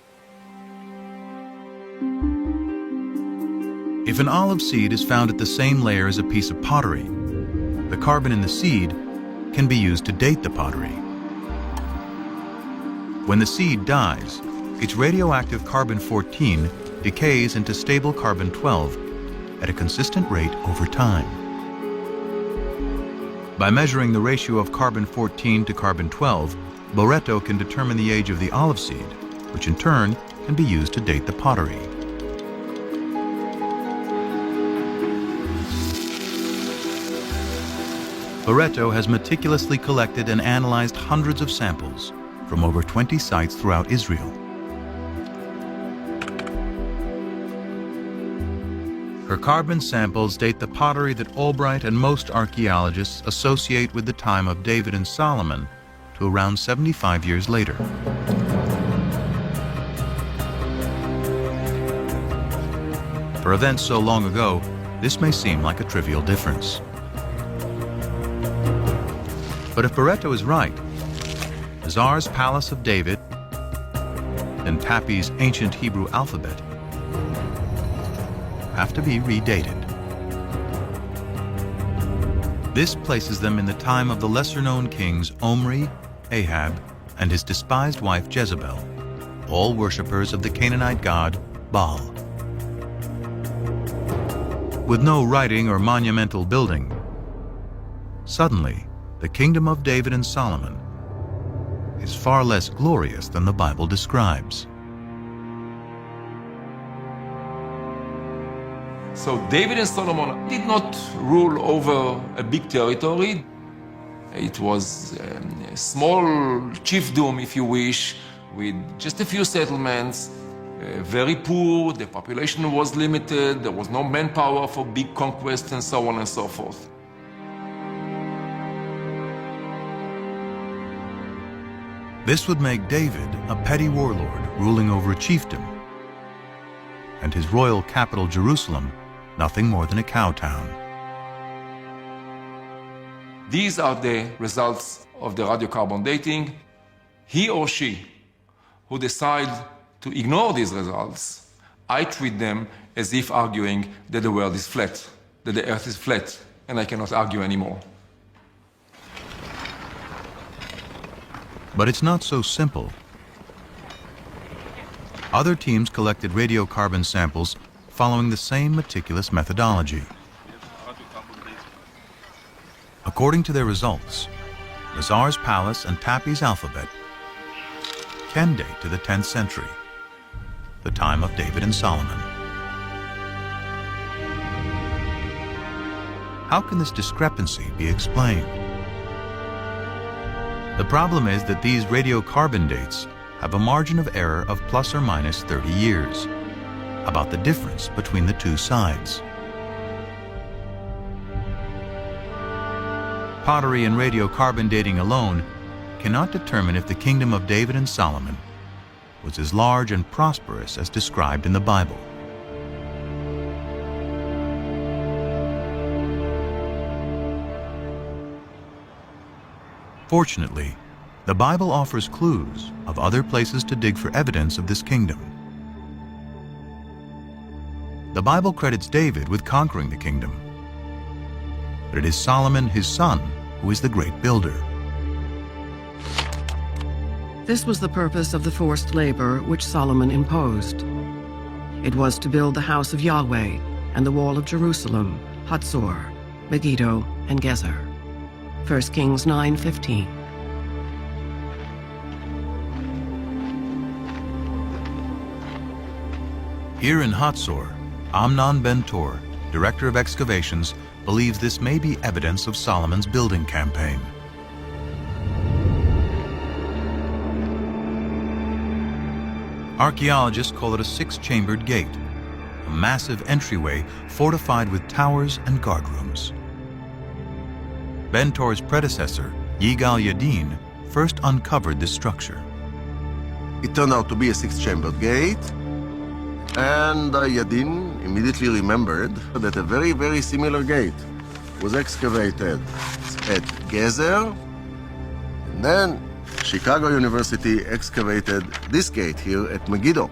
If an olive seed is found at the same layer as a piece of pottery, the carbon in the seed can be used to date the pottery. When the seed dies, its radioactive carbon-14 decays into stable carbon-12 at a consistent rate over time. By measuring the ratio of carbon-14 to carbon-12, Boretto can determine the age of the olive seed, which in turn can be used to date the pottery. Boretto has meticulously collected and analyzed hundreds of samples from over 20 sites throughout Israel. Her carbon samples date the pottery that Albright and most archaeologists associate with the time of David and Solomon to around 75 years later. For events so long ago, this may seem like a trivial difference. But if Boretto is right, Mazar's Palace of David and Tappy's ancient Hebrew alphabet have to be redated. This places them in the time of the lesser-known kings Omri, Ahab, and his despised wife Jezebel, all worshippers of the Canaanite god Baal. With no writing or monumental building, suddenly the kingdom of David and Solomon is far less glorious than the Bible describes. So David and Solomon did not rule over a big territory. It was a small chiefdom, if you wish, with just a few settlements, very poor, the population was limited, there was no manpower for big conquests, and so on and so forth. This would make David a petty warlord ruling over a chiefdom, and his royal capital Jerusalem nothing more than a cow town. These are the results of the radiocarbon dating. He or she who decide to ignore these results, I treat them as if arguing that the world is flat, that the earth is flat, and I cannot argue anymore. But it's not so simple. Other teams collected radiocarbon samples following the same meticulous methodology. According to their results, Mazar's Palace and Tappy's alphabet can date to the 10th century, the time of David and Solomon. How can this discrepancy be explained? The problem is that these radiocarbon dates have a margin of error of plus or minus 30 years, about the difference between the two sides. Pottery and radiocarbon dating alone cannot determine if the kingdom of David and Solomon was as large and prosperous as described in the Bible. Fortunately, the Bible offers clues of other places to dig for evidence of this kingdom. The Bible credits David with conquering the kingdom, but it is Solomon, his son, who is the great builder. This was the purpose of the forced labor which Solomon imposed. It was to build the house of Yahweh and the wall of Jerusalem, Hatzor, Megiddo, and Gezer. 1 Kings 9:15. Here in Hatzor, Amnon Ben-Tor, director of excavations, believes this may be evidence of Solomon's building campaign. Archaeologists call it a six-chambered gate, a massive entryway fortified with towers and guardrooms. Ben-Tor's predecessor, Yigal Yadin, first uncovered this structure. It turned out to be a six-chambered gate, and Yadin immediately remembered that a very, very similar gate was excavated at Gezer, and then Chicago University excavated this gate here at Megiddo.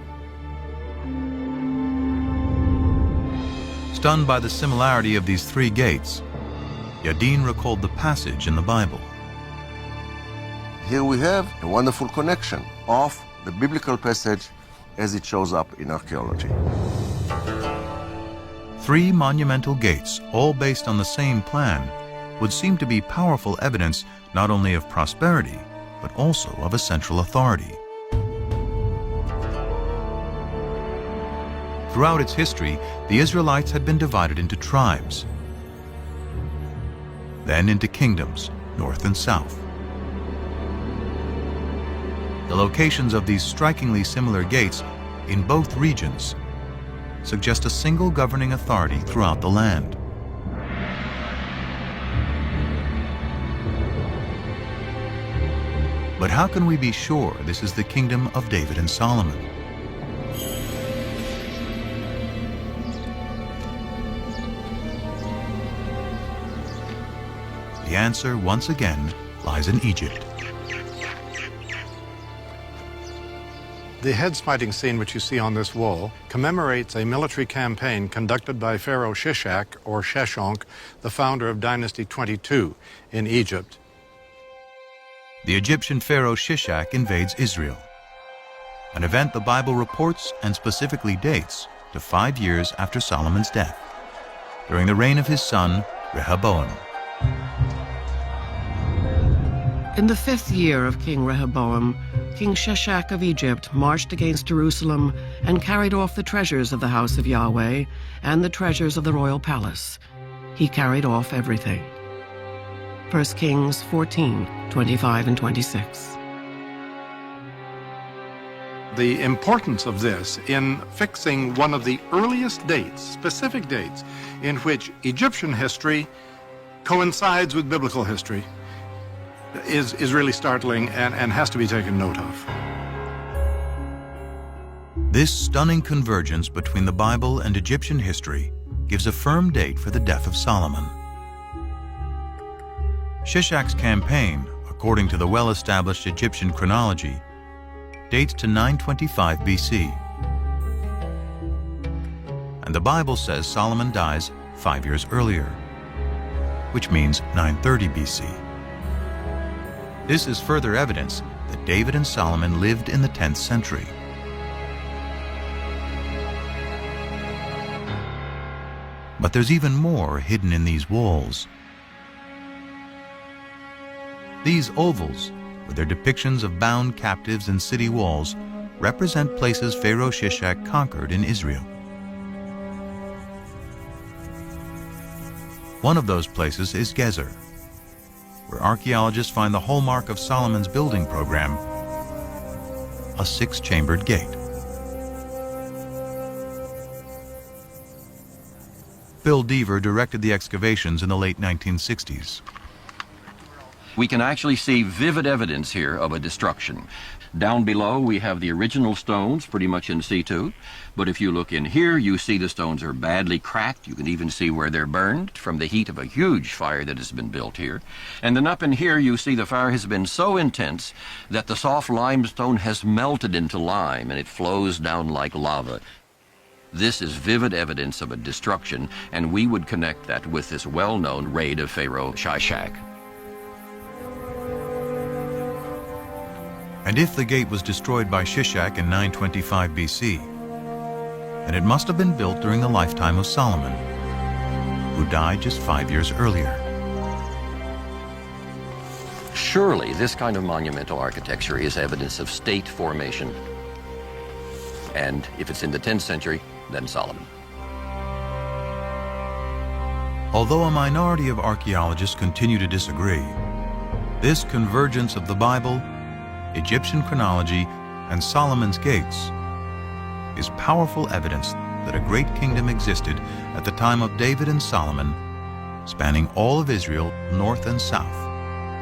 Stunned by the similarity of these three gates, Yadin recalled the passage in the Bible. Here we have a wonderful connection of the biblical passage as it shows up in archaeology. Three monumental gates, all based on the same plan, would seem to be powerful evidence not only of prosperity, but also of a central authority. Throughout its history, the Israelites had been divided into tribes, then into kingdoms, north and south. The locations of these strikingly similar gates in both regions suggest a single governing authority throughout the land. But how can we be sure this is the kingdom of David and Solomon? The answer, once again, lies in Egypt. The head-smiting scene which you see on this wall commemorates a military campaign conducted by Pharaoh Shishak, or Sheshonq, the founder of Dynasty 22 in Egypt. The Egyptian pharaoh Shishak invades Israel, an event the Bible reports and specifically dates to 5 years after Solomon's death, during the reign of his son Rehoboam. In the 5th year of King Rehoboam, King Shishak of Egypt marched against Jerusalem and carried off the treasures of the house of Yahweh and the treasures of the royal palace. He carried off everything. 1 Kings 14:25 and 26. The importance of this in fixing one of the earliest dates, specific dates, in which Egyptian history coincides with biblical history is really startling and has to be taken note of. This stunning convergence between the Bible and Egyptian history gives a firm date for the death of Solomon. Shishak's campaign, according to the well-established Egyptian chronology, dates to 925 BC. And the Bible says Solomon dies 5 years earlier, which means 930 BC. This is further evidence that David and Solomon lived in the 10th century. But there's even more hidden in these walls. These ovals, with their depictions of bound captives and city walls, represent places Pharaoh Shishak conquered in Israel. One of those places is Gezer, where archaeologists find the hallmark of Solomon's building program, a six-chambered gate. Bill Deaver directed the excavations in the late 1960s. We can actually see vivid evidence here of a destruction. Down below, we have the original stones pretty much in situ. But if you look in here, you see the stones are badly cracked. You can even see where they're burned from the heat of a huge fire that has been built here. And then up in here, you see the fire has been so intense that the soft limestone has melted into lime and it flows down like lava. This is vivid evidence of a destruction, and we would connect that with this well-known raid of Pharaoh Shishak. And if the gate was destroyed by Shishak in 925 BC, then it must have been built during the lifetime of Solomon, who died just 5 years earlier. Surely this kind of monumental architecture is evidence of state formation. And if it's in the 10th century, then Solomon. Although a minority of archaeologists continue to disagree, this convergence of the Bible, Egyptian chronology, and Solomon's gates is powerful evidence that a great kingdom existed at the time of David and Solomon, spanning all of Israel, north and south,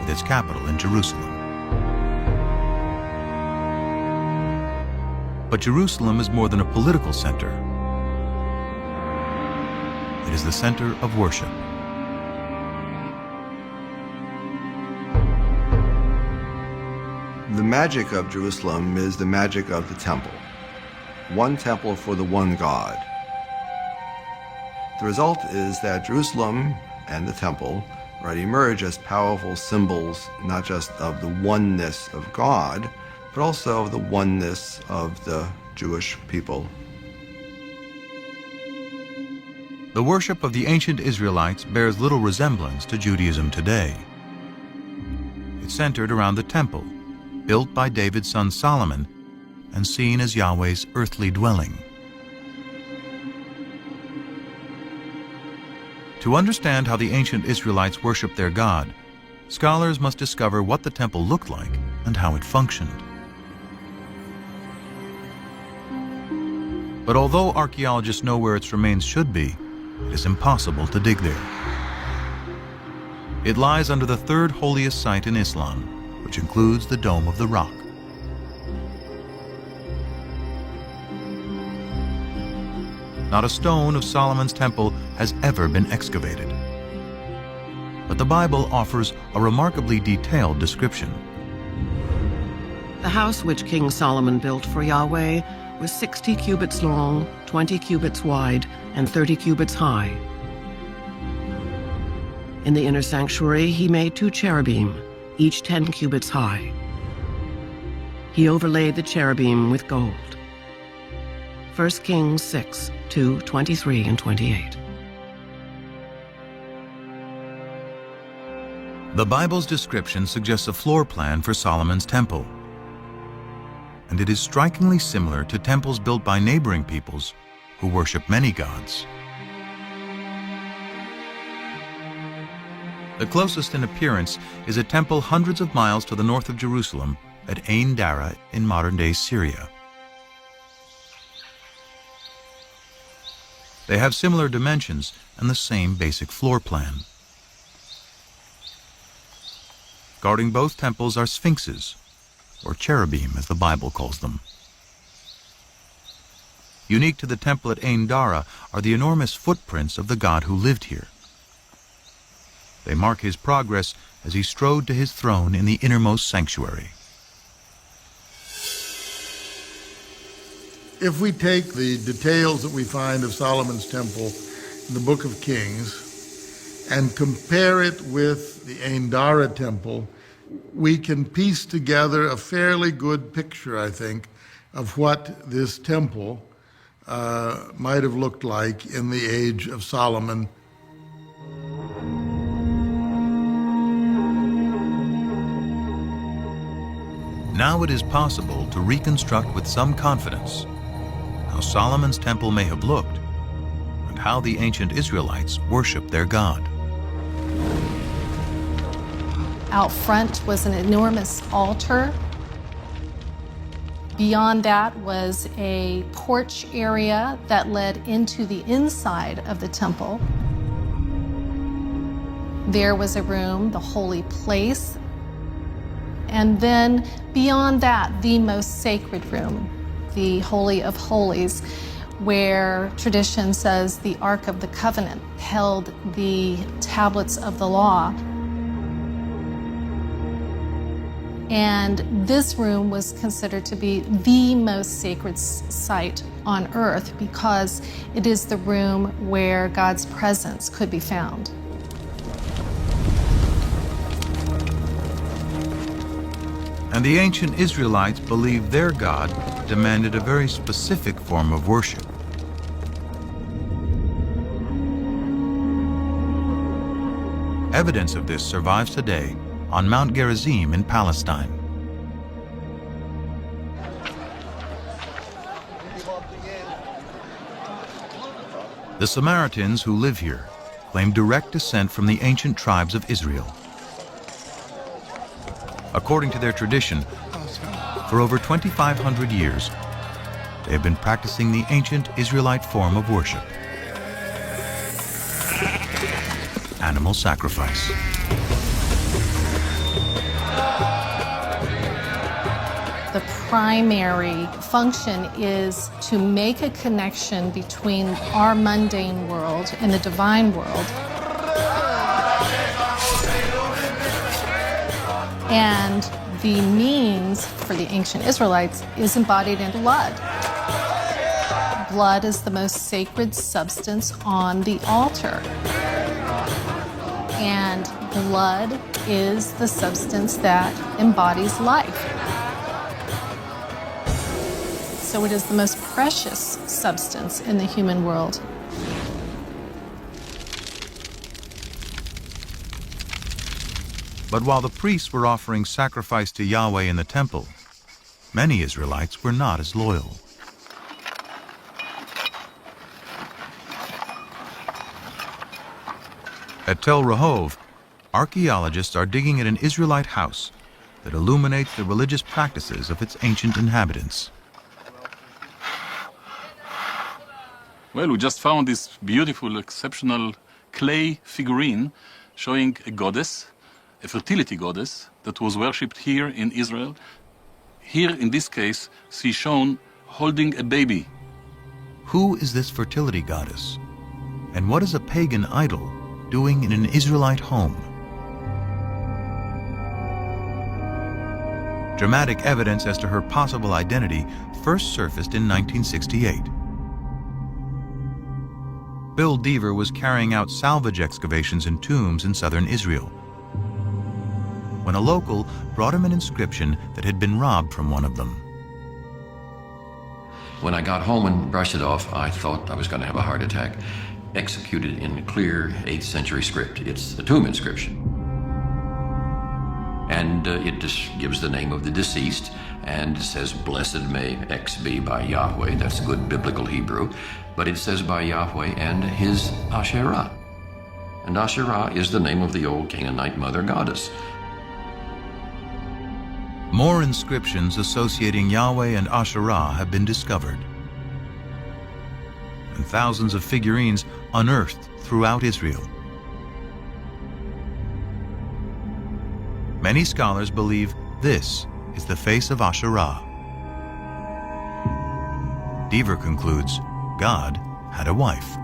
with its capital in Jerusalem. But Jerusalem is more than a political center. It is the center of worship. The magic of Jerusalem is the magic of the temple. One temple for the one God. The result is that Jerusalem and the temple emerge as powerful symbols not just of the oneness of God, but also of the oneness of the Jewish people. The worship of the ancient Israelites bears little resemblance to Judaism today. It centered around the temple, built by David's son Solomon, and seen as Yahweh's earthly dwelling. To understand how the ancient Israelites worshiped their God, scholars must discover what the temple looked like and how it functioned. But although archaeologists know where its remains should be, it is impossible to dig there. It lies under the third holiest site in Islam, which includes the Dome of the Rock. Not a stone of Solomon's temple has ever been excavated. But the Bible offers a remarkably detailed description. The house which King Solomon built for Yahweh was 60 cubits long, 20 cubits wide, and 30 cubits high. In the inner sanctuary, he made 2 cherubim, each 10 cubits high. He overlaid the cherubim with gold. 1 Kings 6, 2, 23 and 28. The Bible's description suggests a floor plan for Solomon's temple, and it is strikingly similar to temples built by neighboring peoples who worship many gods. The closest in appearance is a temple hundreds of miles to the north of Jerusalem at Ain Dara in modern-day Syria. They have similar dimensions and the same basic floor plan. Guarding both temples are sphinxes, or cherubim as the Bible calls them. Unique to the temple at Ain Dara are the enormous footprints of the God who lived here. They mark his progress as he strode to his throne in the innermost sanctuary. If we take the details that we find of Solomon's temple in the Book of Kings and compare it with the Ain Dara temple, we can piece together a fairly good picture, I think, of what this temple might have looked like in the age of Solomon. Now it is possible to reconstruct with some confidence how Solomon's temple may have looked and how the ancient Israelites worshiped their God. Out front was an enormous altar. Beyond that was a porch area that led into the inside of the temple. There was a room, the holy place, And then beyond that, the most sacred room, the Holy of Holies, where tradition says the Ark of the Covenant held the tablets of the law. And this room was considered to be the most sacred site on earth because it is the room where God's presence could be found. And the ancient Israelites believed their God demanded a very specific form of worship. Evidence of this survives today on Mount Gerizim in Palestine. The Samaritans who live here claim direct descent from the ancient tribes of Israel. According to their tradition, for over 2,500 years, they have been practicing the ancient Israelite form of worship: animal sacrifice. The primary function is to make a connection between our mundane world and the divine world. And the means for the ancient Israelites is embodied in blood. Blood is the most sacred substance on the altar. And blood is the substance that embodies life. So it is the most precious substance in the human world. But while the priests were offering sacrifice to Yahweh in the temple, many Israelites were not as loyal. At Tel Rehov, archaeologists are digging at an Israelite house that illuminates the religious practices of its ancient inhabitants. Well, we just found this beautiful, exceptional clay figurine showing a goddess, a fertility goddess, that was worshipped here in Israel. Here, in this case, she's shown holding a baby. Who is this fertility goddess? And what is a pagan idol doing in an Israelite home? Dramatic evidence as to her possible identity first surfaced in 1968. Bill Deaver was carrying out salvage excavations in tombs in southern Israel when a local brought him an inscription that had been robbed from one of them. When I got home and brushed it off, I thought I was going to have a heart attack. Executed in clear 8th century script. It's a tomb inscription. And it just gives the name of the deceased, and it says, "Blessed may X be by Yahweh." That's good biblical Hebrew. But it says by Yahweh and his Asherah. And Asherah is the name of the old Canaanite mother goddess. More inscriptions associating Yahweh and Asherah have been discovered, and thousands of figurines unearthed throughout Israel. Many scholars believe this is the face of Asherah. Deaver concludes God had a wife.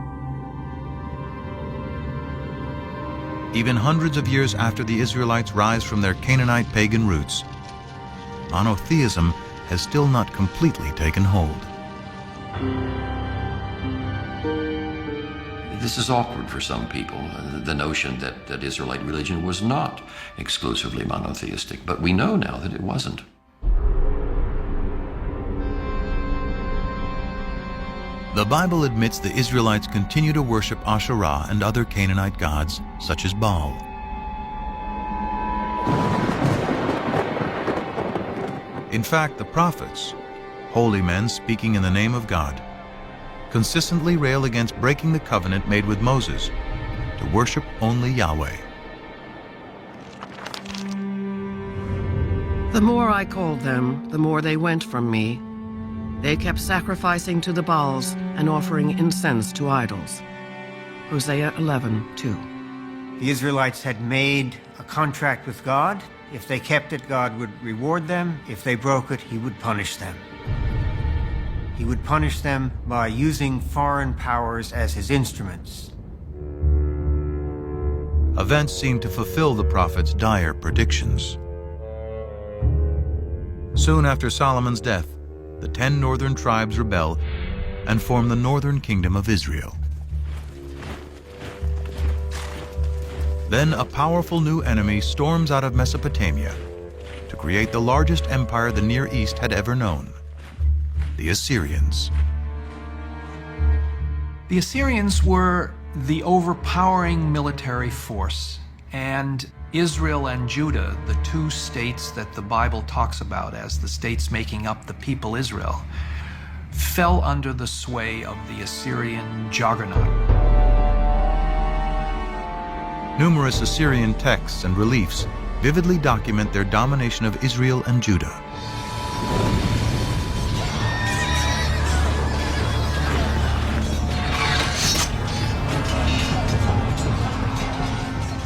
Even hundreds of years after the Israelites rise from their Canaanite pagan roots, monotheism has still not completely taken hold. This is awkward for some people, the notion that Israelite religion was not exclusively monotheistic, but we know now that it wasn't. The Bible admits the Israelites continue to worship Asherah and other Canaanite gods, such as Baal. In fact, the prophets, holy men speaking in the name of God, consistently rail against breaking the covenant made with Moses to worship only Yahweh. The more I called them, the more they went from me. They kept sacrificing to the Baals and offering incense to idols. Hosea 11:2. The Israelites had made a contract with God, If they kept it, God would reward them. If they broke it, he would punish them. He would punish them by using foreign powers as his instruments. Events seem to fulfill the prophet's dire predictions. Soon after Solomon's death, the 10 northern tribes rebel and form the northern kingdom of Israel. Then a powerful new enemy storms out of Mesopotamia to create the largest empire the Near East had ever known, the Assyrians. The Assyrians were the overpowering military force, and Israel and Judah, the two states that the Bible talks about as the states making up the people Israel, fell under the sway of the Assyrian juggernaut. Numerous Assyrian texts and reliefs vividly document their domination of Israel and Judah.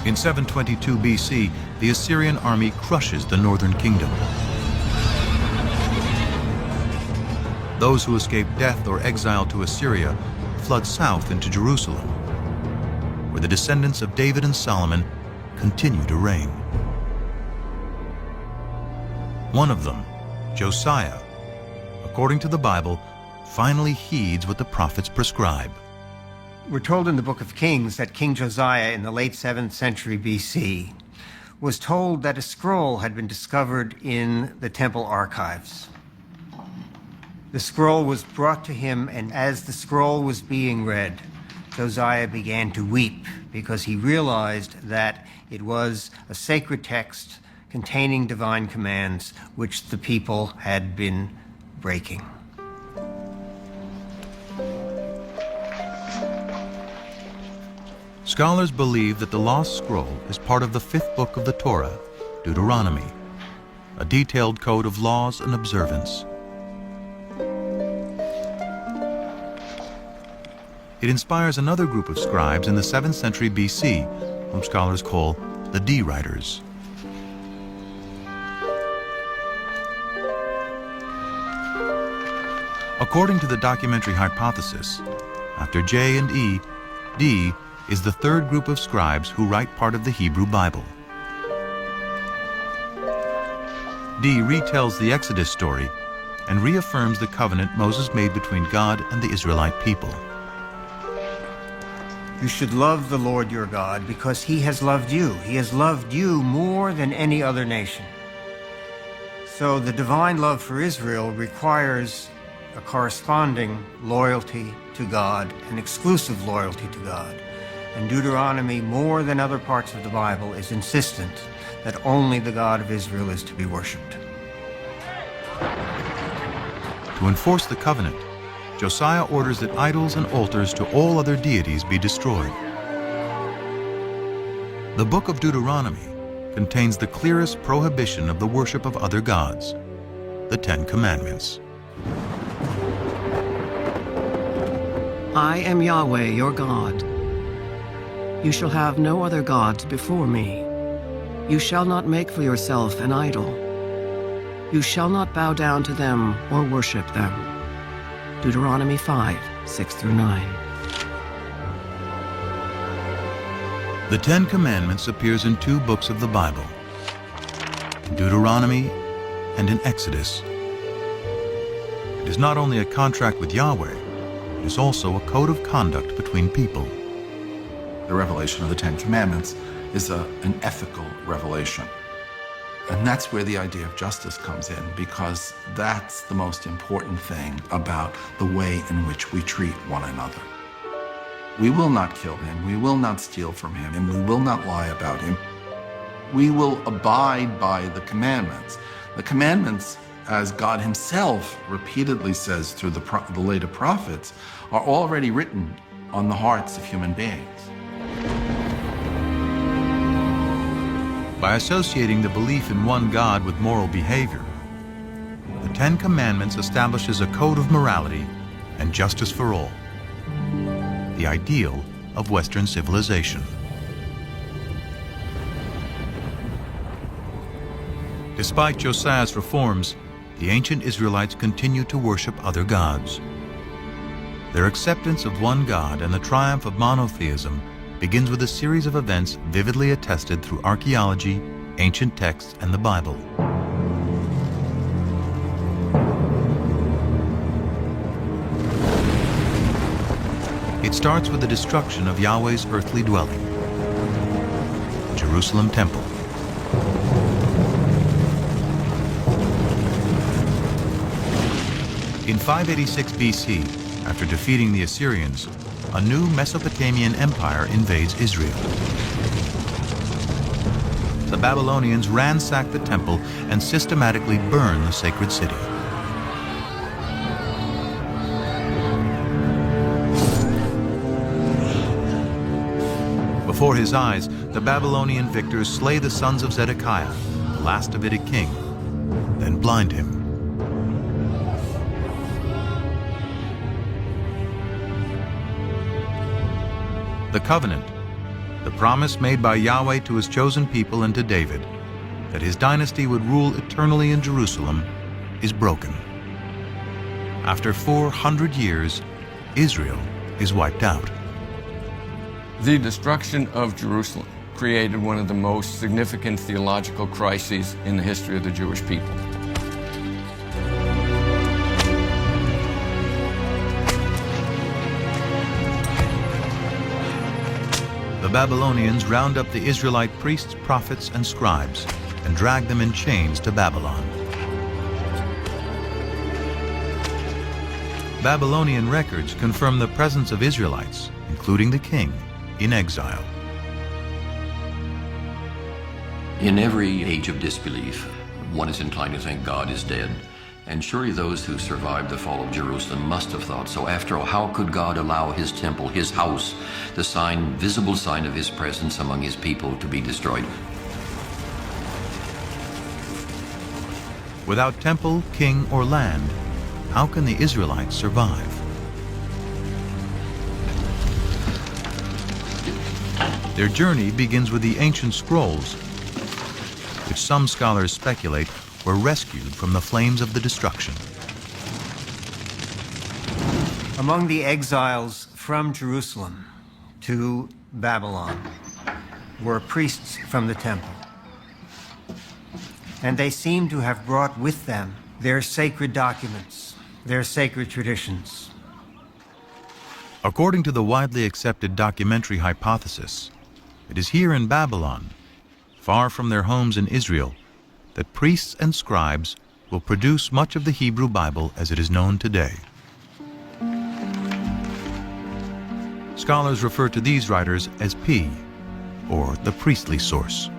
In 722 BC, the Assyrian army crushes the northern kingdom. Those who escape death or exile to Assyria flood south into Jerusalem, where the descendants of David and Solomon continue to reign. One of them, Josiah, according to the Bible, finally heeds what the prophets prescribe. We're told in the book of Kings that King Josiah in the late 7th century BC was told that a scroll had been discovered in the temple archives. The scroll was brought to him, and as the scroll was being read, Josiah began to weep because he realized that it was a sacred text containing divine commands which the people had been breaking. Scholars believe that the lost scroll is part of the 5th book of the Torah, Deuteronomy, a detailed code of laws and observance. It inspires another group of scribes in the 7th century BC, whom scholars call the D-writers. According to the documentary hypothesis, after J and E, D is the third group of scribes who write part of the Hebrew Bible. D retells the Exodus story and reaffirms the covenant Moses made between God and the Israelite people. You should love the Lord your God because he has loved you. He has loved you more than any other nation. So the divine love for Israel requires a corresponding loyalty to God, an exclusive loyalty to God. And Deuteronomy, more than other parts of the Bible, is insistent that only the God of Israel is to be worshipped. To enforce the covenant, Josiah orders that idols and altars to all other deities be destroyed. The book of Deuteronomy contains the clearest prohibition of the worship of other gods, the 10 Commandments. I am Yahweh, your God. You shall have no other gods before me. You shall not make for yourself an idol. You shall not bow down to them or worship them. Deuteronomy 5, 6-9. The 10 Commandments appears in 2 books of the Bible, in Deuteronomy and in Exodus. It is not only a contract with Yahweh, it is also a code of conduct between people. The revelation of the 10 Commandments is an ethical revelation. And that's where the idea of justice comes in, because that's the most important thing about the way in which we treat one another. We will not kill him, we will not steal from him, and we will not lie about him. We will abide by the commandments. The commandments, as God himself repeatedly says through the later prophets, are already written on the hearts of human beings. By associating the belief in one God with moral behavior, the 10 Commandments establishes a code of morality and justice for all, the ideal of Western civilization. Despite Josiah's reforms, the ancient Israelites continued to worship other gods. Their acceptance of one God and the triumph of monotheism begins with a series of events vividly attested through archaeology, ancient texts, and the Bible. It starts with the destruction of Yahweh's earthly dwelling, the Jerusalem temple. In 586 BC, after defeating the Assyrians, a new Mesopotamian empire invades Israel. The Babylonians ransack the temple and systematically burn the sacred city. Before his eyes, the Babylonian victors slay the sons of Zedekiah, the last Davidic king, then blind him. The covenant, the promise made by Yahweh to his chosen people and to David, that his dynasty would rule eternally in Jerusalem, is broken. After 400 years, Israel is wiped out. The destruction of Jerusalem created one of the most significant theological crises in the history of the Jewish people. The Babylonians round up the Israelite priests, prophets, and scribes and drag them in chains to Babylon. Babylonian records confirm the presence of Israelites, including the king, in exile. In every age of disbelief, one is inclined to think God is dead. And surely those who survived the fall of Jerusalem must have thought so. After all, how could God allow his temple, his house, the visible sign of his presence among his people, to be destroyed? Without temple, king, or land, how can the Israelites survive? Their journey begins with the ancient scrolls, which some scholars speculate were rescued from the flames of the destruction. Among the exiles from Jerusalem to Babylon were priests from the temple. And they seem to have brought with them their sacred documents, their sacred traditions. According to the widely accepted documentary hypothesis, it is here in Babylon, far from their homes in Israel, that priests and scribes will produce much of the Hebrew Bible as it is known today. Scholars refer to these writers as P, or the priestly source.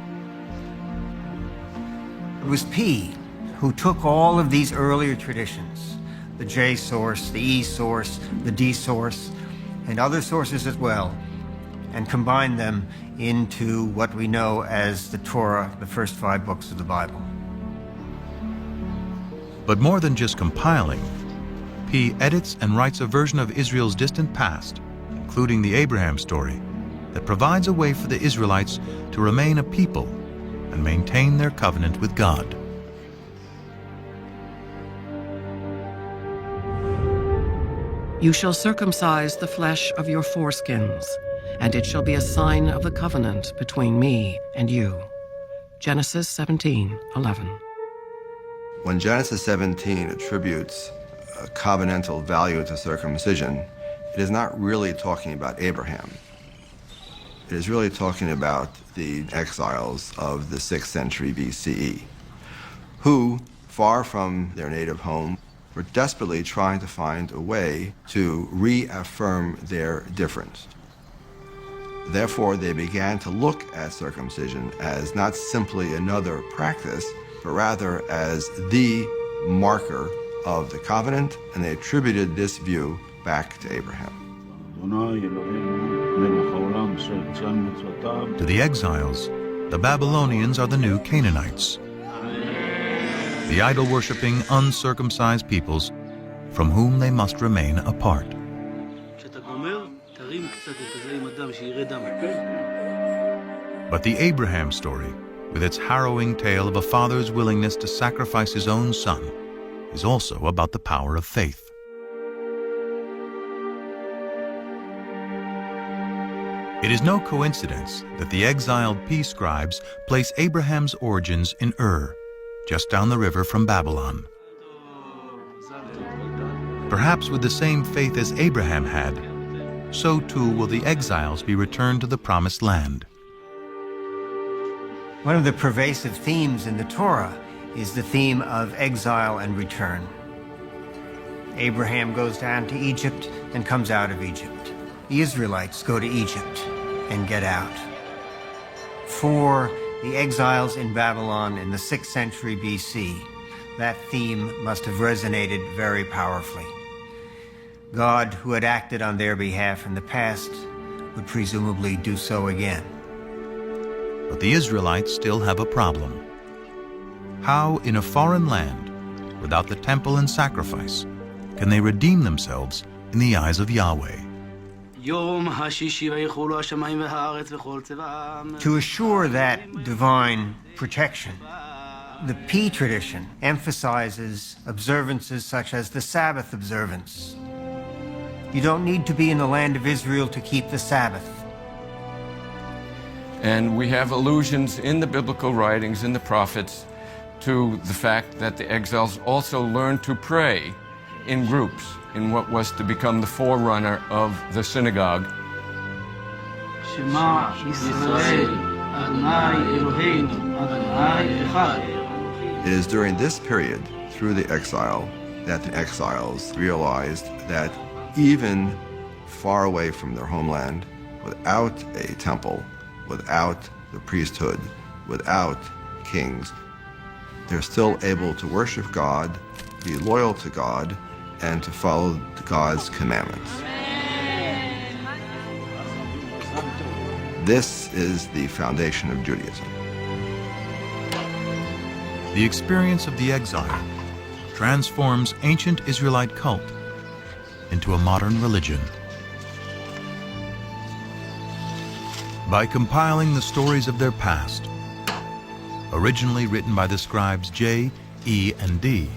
It was P who took all of these earlier traditions, the J source, the E source, the D source, and other sources as well, and combined them into what we know as the Torah, the first 5 books of the Bible. But more than just compiling, P edits and writes a version of Israel's distant past, including the Abraham story, that provides a way for the Israelites to remain a people and maintain their covenant with God. You shall circumcise the flesh of your foreskins, and it shall be a sign of the covenant between me and you. Genesis 17:11. When Genesis 17 attributes a covenantal value to circumcision, it is not really talking about Abraham. It is really talking about the exiles of the 6th century BCE, who, far from their native home, were desperately trying to find a way to reaffirm their difference. Therefore, they began to look at circumcision as not simply another practice, but rather as the marker of the covenant, and they attributed this view back to Abraham. To the exiles, the Babylonians are the new Canaanites, the idol-worshipping, uncircumcised peoples from whom they must remain apart. But the Abraham story with its harrowing tale of a father's willingness to sacrifice his own son, is also about the power of faith. It is no coincidence that the exiled P scribes place Abraham's origins in Ur, just down the river from Babylon. Perhaps with the same faith as Abraham had, so too will the exiles be returned to the Promised Land. One of the pervasive themes in the Torah is the theme of exile and return. Abraham goes down to Egypt and comes out of Egypt. The Israelites go to Egypt and get out. For the exiles in Babylon in the 6th century BC, that theme must have resonated very powerfully. God, who had acted on their behalf in the past, would presumably do so again. But the Israelites still have a problem. How, in a foreign land, without the temple and sacrifice, can they redeem themselves in the eyes of Yahweh? To assure that divine protection, the P tradition emphasizes observances such as the Sabbath observance. You don't need to be in the land of Israel to keep the Sabbath. And we have allusions in the biblical writings, in the prophets, to the fact that the exiles also learned to pray in groups in what was to become the forerunner of the synagogue. Shema Yisrael, Adonai Eloheinu, Adonai Echad. It is during this period, through the exile, that the exiles realized that even far away from their homeland, without a temple, without the priesthood, without kings, they're still able to worship God, be loyal to God, and to follow God's commandments. This is the foundation of Judaism. The experience of the exile transforms ancient Israelite cult into a modern religion. By compiling the stories of their past, originally written by the scribes J, E, and D,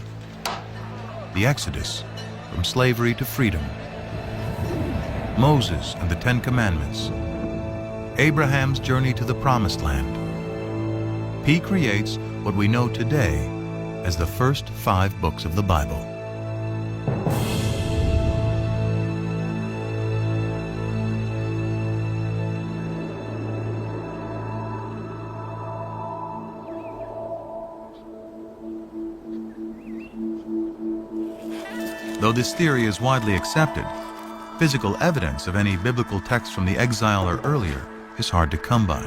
the Exodus from slavery to freedom, Moses and the Ten Commandments, Abraham's journey to the Promised Land, P creates what we know today as the first 5 books of the Bible. Though this theory is widely accepted, physical evidence of any biblical text from the exile or earlier is hard to come by.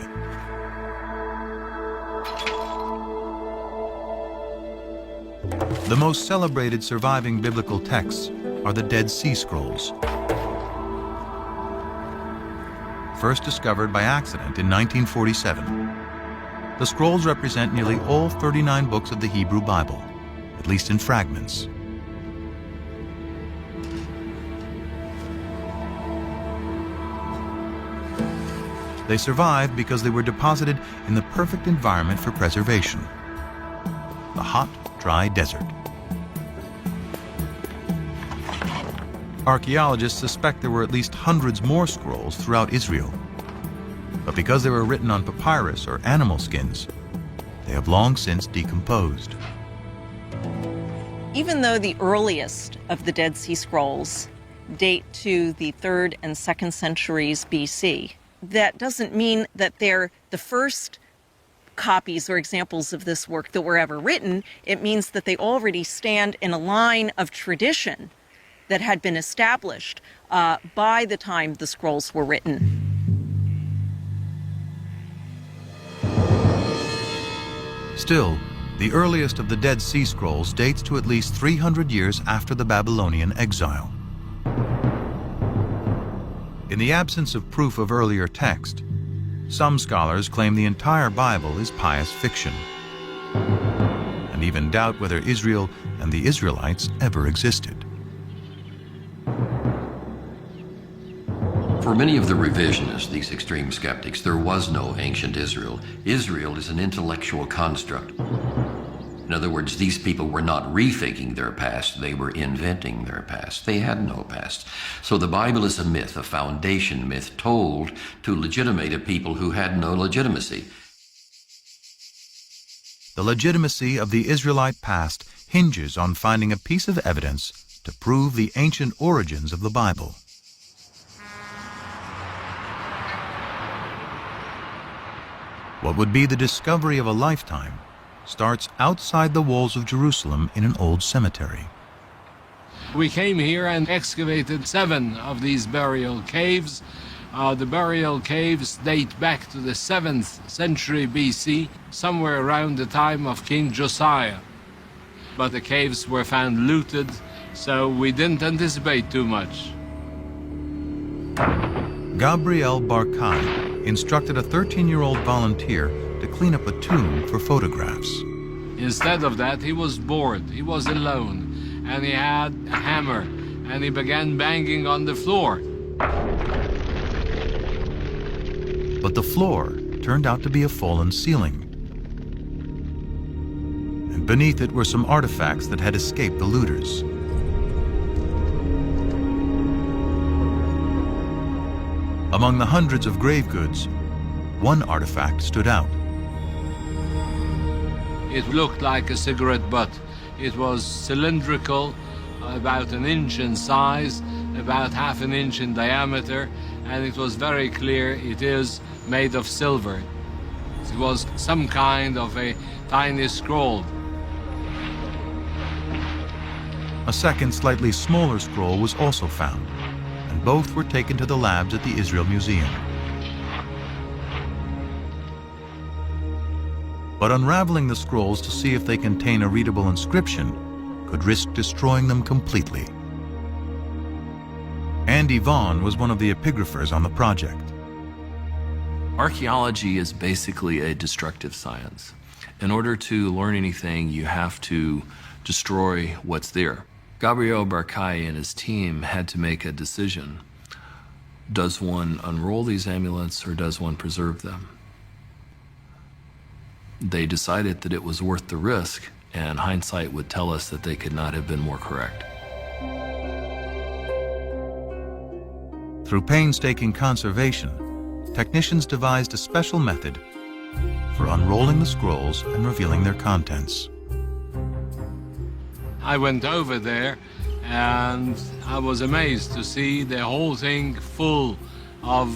The most celebrated surviving biblical texts are the Dead Sea Scrolls. First discovered by accident in 1947, the scrolls represent nearly all 39 books of the Hebrew Bible, at least in fragments. They survived because they were deposited in the perfect environment for preservation: the hot, dry desert. Archaeologists suspect there were at least hundreds more scrolls throughout Israel. But because they were written on papyrus or animal skins, they have long since decomposed. Even though the earliest of the Dead Sea Scrolls date to the 3rd and 2nd centuries BC, that doesn't mean that they're the first copies or examples of this work that were ever written. It means that they already stand in a line of tradition that had been established by the time the scrolls were written. Still, the earliest of the Dead Sea Scrolls dates to at least 300 years after the Babylonian exile. In the absence of proof of earlier text, some scholars claim the entire Bible is pious fiction, and even doubt whether Israel and the Israelites ever existed. For many of the revisionists, these extreme skeptics, there was no ancient Israel. Israel is an intellectual construct. In other words, these people were not refaking their past, they were inventing their past. They had no past. So the Bible is a myth, a foundation myth told to legitimate a people who had no legitimacy. The legitimacy of the Israelite past hinges on finding a piece of evidence to prove the ancient origins of the Bible. What would be the discovery of a lifetime starts outside the walls of Jerusalem in an old cemetery. We came here and excavated 7 of these burial caves. The burial caves date back to the 7th century BC, somewhere around the time of King Josiah. But the caves were found looted, so we didn't anticipate too much. Gabriel Barkai instructed a 13-year-old volunteer to clean up a tomb for photographs. Instead of that, he was bored, he was alone, and he had a hammer, and he began banging on the floor. But the floor turned out to be a fallen ceiling. And beneath it were some artifacts that had escaped the looters. Among the hundreds of grave goods, one artifact stood out. It looked like a cigarette butt. It was cylindrical, about 1 inch in size, about ½ an inch in diameter, and it was very clear it is made of silver. It was some kind of a tiny scroll. A second, slightly smaller scroll was also found, and both were taken to the labs at the Israel Museum. But unraveling the scrolls to see if they contain a readable inscription could risk destroying them completely. Andy Vaughn was one of the epigraphers on the project. Archaeology is basically a destructive science. In order to learn anything, you have to destroy what's there. Gabriel Barkai and his team had to make a decision. Does one unroll these amulets or does one preserve them? They decided that it was worth the risk, and hindsight would tell us that they could not have been more correct. Through painstaking conservation, technicians devised a special method for unrolling the scrolls and revealing their contents. I went over there and I was amazed to see the whole thing full of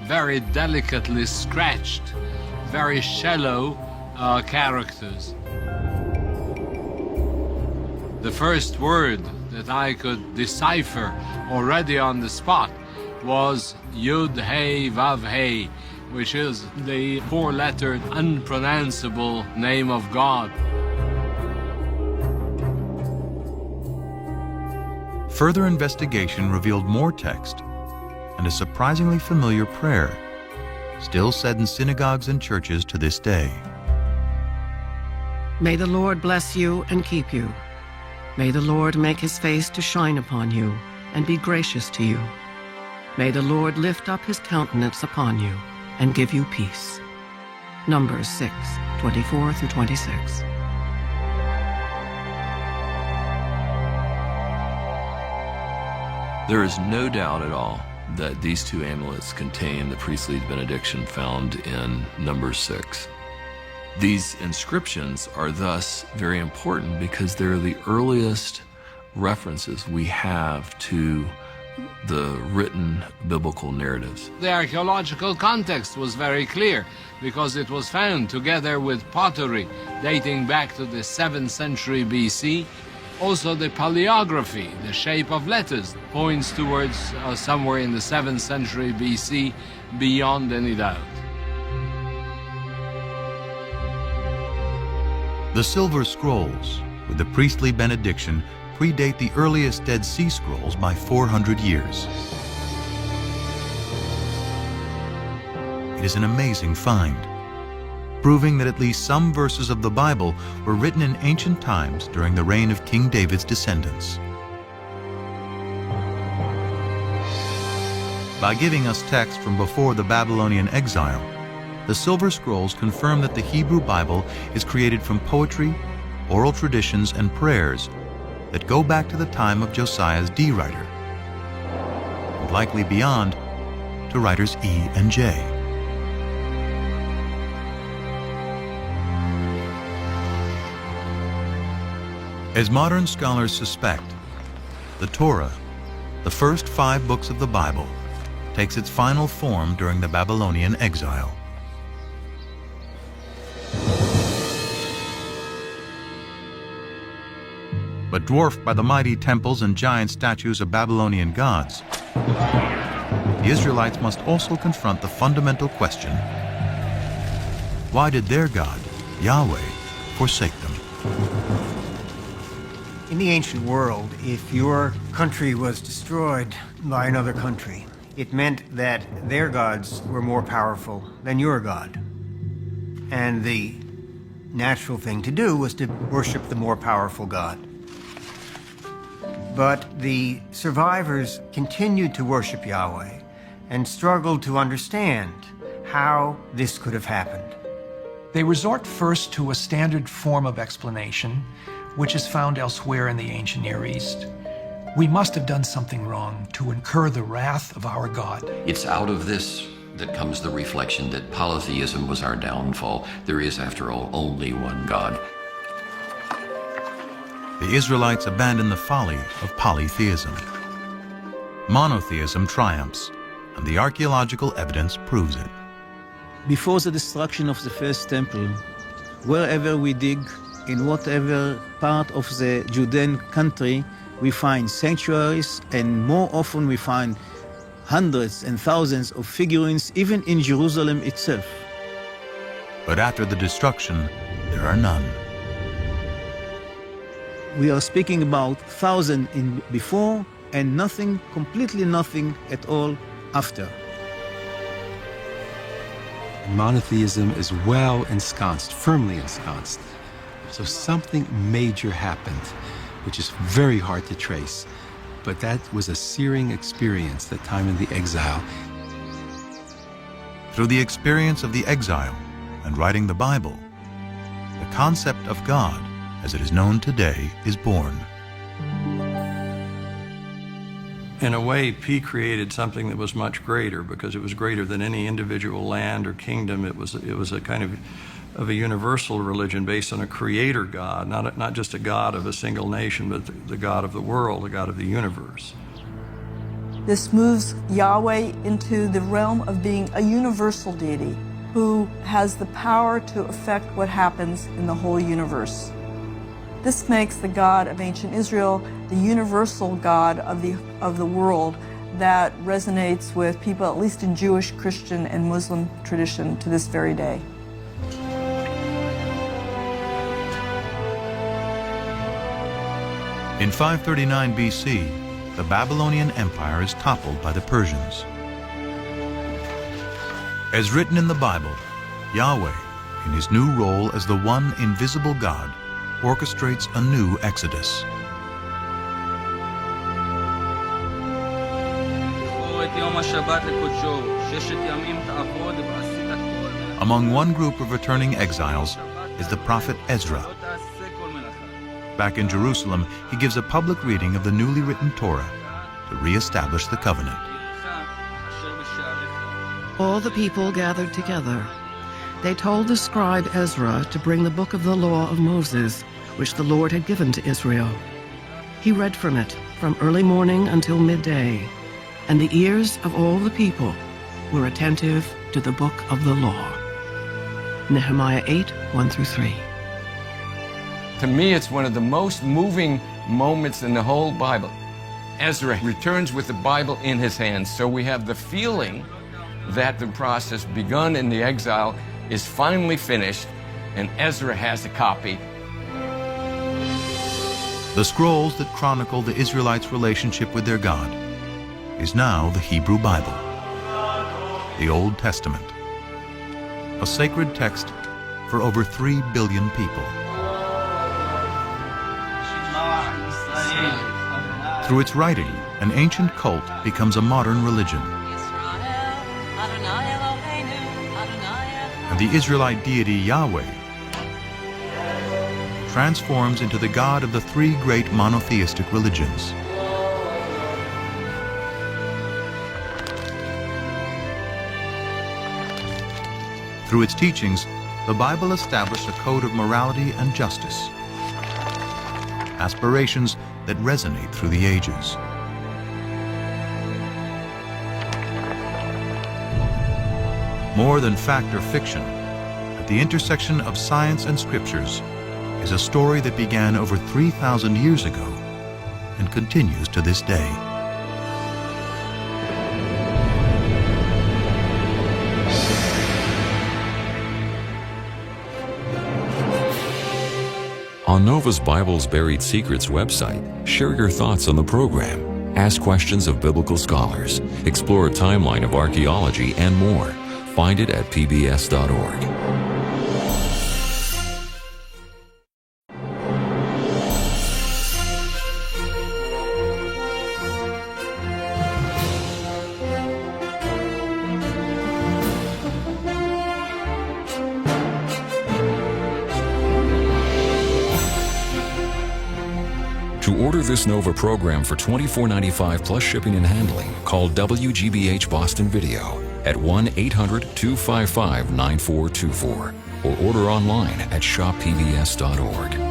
very delicately scratched, very shallow characters. The first word that I could decipher already on the spot was Yud Hey Vav Hey, which is the 4-lettered, unpronounceable name of God. Further investigation revealed more text and a surprisingly familiar prayer, still said in synagogues and churches to this day. May the Lord bless you and keep you. May the Lord make his face to shine upon you and be gracious to you. May the Lord lift up his countenance upon you and give you peace. Numbers 6:24-26. There is no doubt at all that these 2 amulets contain the priestly benediction found in Numbers 6. These inscriptions are thus very important because they're the earliest references we have to the written biblical narratives. The archaeological context was very clear because it was found together with pottery dating back to the 7th century BC. Also the paleography, the shape of letters, points towards somewhere in the 7th century BC beyond any doubt. The silver scrolls with the priestly benediction predate the earliest Dead Sea Scrolls by 400 years. It is an amazing find, proving that at least some verses of the Bible were written in ancient times during the reign of King David's descendants. By giving us text from before the Babylonian exile, the Silver Scrolls confirm that the Hebrew Bible is created from poetry, oral traditions, and prayers that go back to the time of Josiah's D-Writer, and likely beyond to writers E and J. As modern scholars suspect, the Torah, the first 5 books of the Bible, takes its final form during the Babylonian exile. But dwarfed by the mighty temples and giant statues of Babylonian gods, the Israelites must also confront the fundamental question: why did their God, Yahweh, forsake them? In the ancient world, if your country was destroyed by another country, it meant that their gods were more powerful than your God. And the natural thing to do was to worship the more powerful God. But the survivors continued to worship Yahweh and struggled to understand how this could have happened. They resort first to a standard form of explanation, which is found elsewhere in the ancient Near East. We must have done something wrong to incur the wrath of our God. It's out of this that comes the reflection that polytheism was our downfall. There is, after all, only one God. The Israelites abandon the folly of polytheism. Monotheism triumphs, and the archaeological evidence proves it. Before the destruction of the first temple, wherever we dig, in whatever part of the Judean country, we find sanctuaries, and more often we find hundreds and thousands of figurines, even in Jerusalem itself. But after the destruction, there are none. We are speaking about 1,000 in before, and nothing, completely nothing at all after. Monotheism is well ensconced, firmly ensconced. So something major happened, which is very hard to trace. But that was a searing experience, that time in the exile. Through the experience of the exile and writing the Bible, the concept of God, as it is known today, is born. In a way, P created something that was much greater, because it was greater than any individual land or kingdom. It was a kind of a universal religion based on a creator God, not just a God of a single nation, but the God of the world, the God of the universe. This moves Yahweh into the realm of being a universal deity who has the power to affect what happens in the whole universe. This makes the God of ancient Israel the universal God of the world that resonates with people, at least in Jewish, Christian, and Muslim tradition to this very day. In 539 BC, the Babylonian Empire is toppled by the Persians. As written in the Bible, Yahweh, in his new role as the one invisible God, orchestrates a new exodus. Among one group of returning exiles is the prophet Ezra. Back in Jerusalem, he gives a public reading of the newly written Torah to re-establish the covenant. All the people gathered together. They told the scribe Ezra to bring the book of the law of Moses, which the Lord had given to Israel. He read from it from early morning until midday, and the ears of all the people were attentive to the book of the law. Nehemiah 8, 1-3. To me, it's one of the most moving moments in the whole Bible. Ezra returns with the Bible in his hands, so we have the feeling that the process begun in the exile is finally finished, and Ezra has a copy. The scrolls that chronicle the Israelites' relationship with their God is now the Hebrew Bible, the Old Testament, a sacred text for over 3 billion people. Through its writing, an ancient cult becomes a modern religion, the Israelite deity Yahweh transforms into the God of the three great monotheistic religions. Through its teachings, the Bible established a code of morality and justice, aspirations that resonate through the ages. More than fact or fiction, at the intersection of science and scriptures is a story that began over 3,000 years ago and continues to this day. On Novus Bible's Buried Secrets website, share your thoughts on the program, ask questions of biblical scholars, explore a timeline of archaeology, and more. Find it at pbs.org. To order this Nova program for $24.95 plus shipping and handling, call WGBH Boston Video at 1-800-255-9424 or order online at shoppbs.org.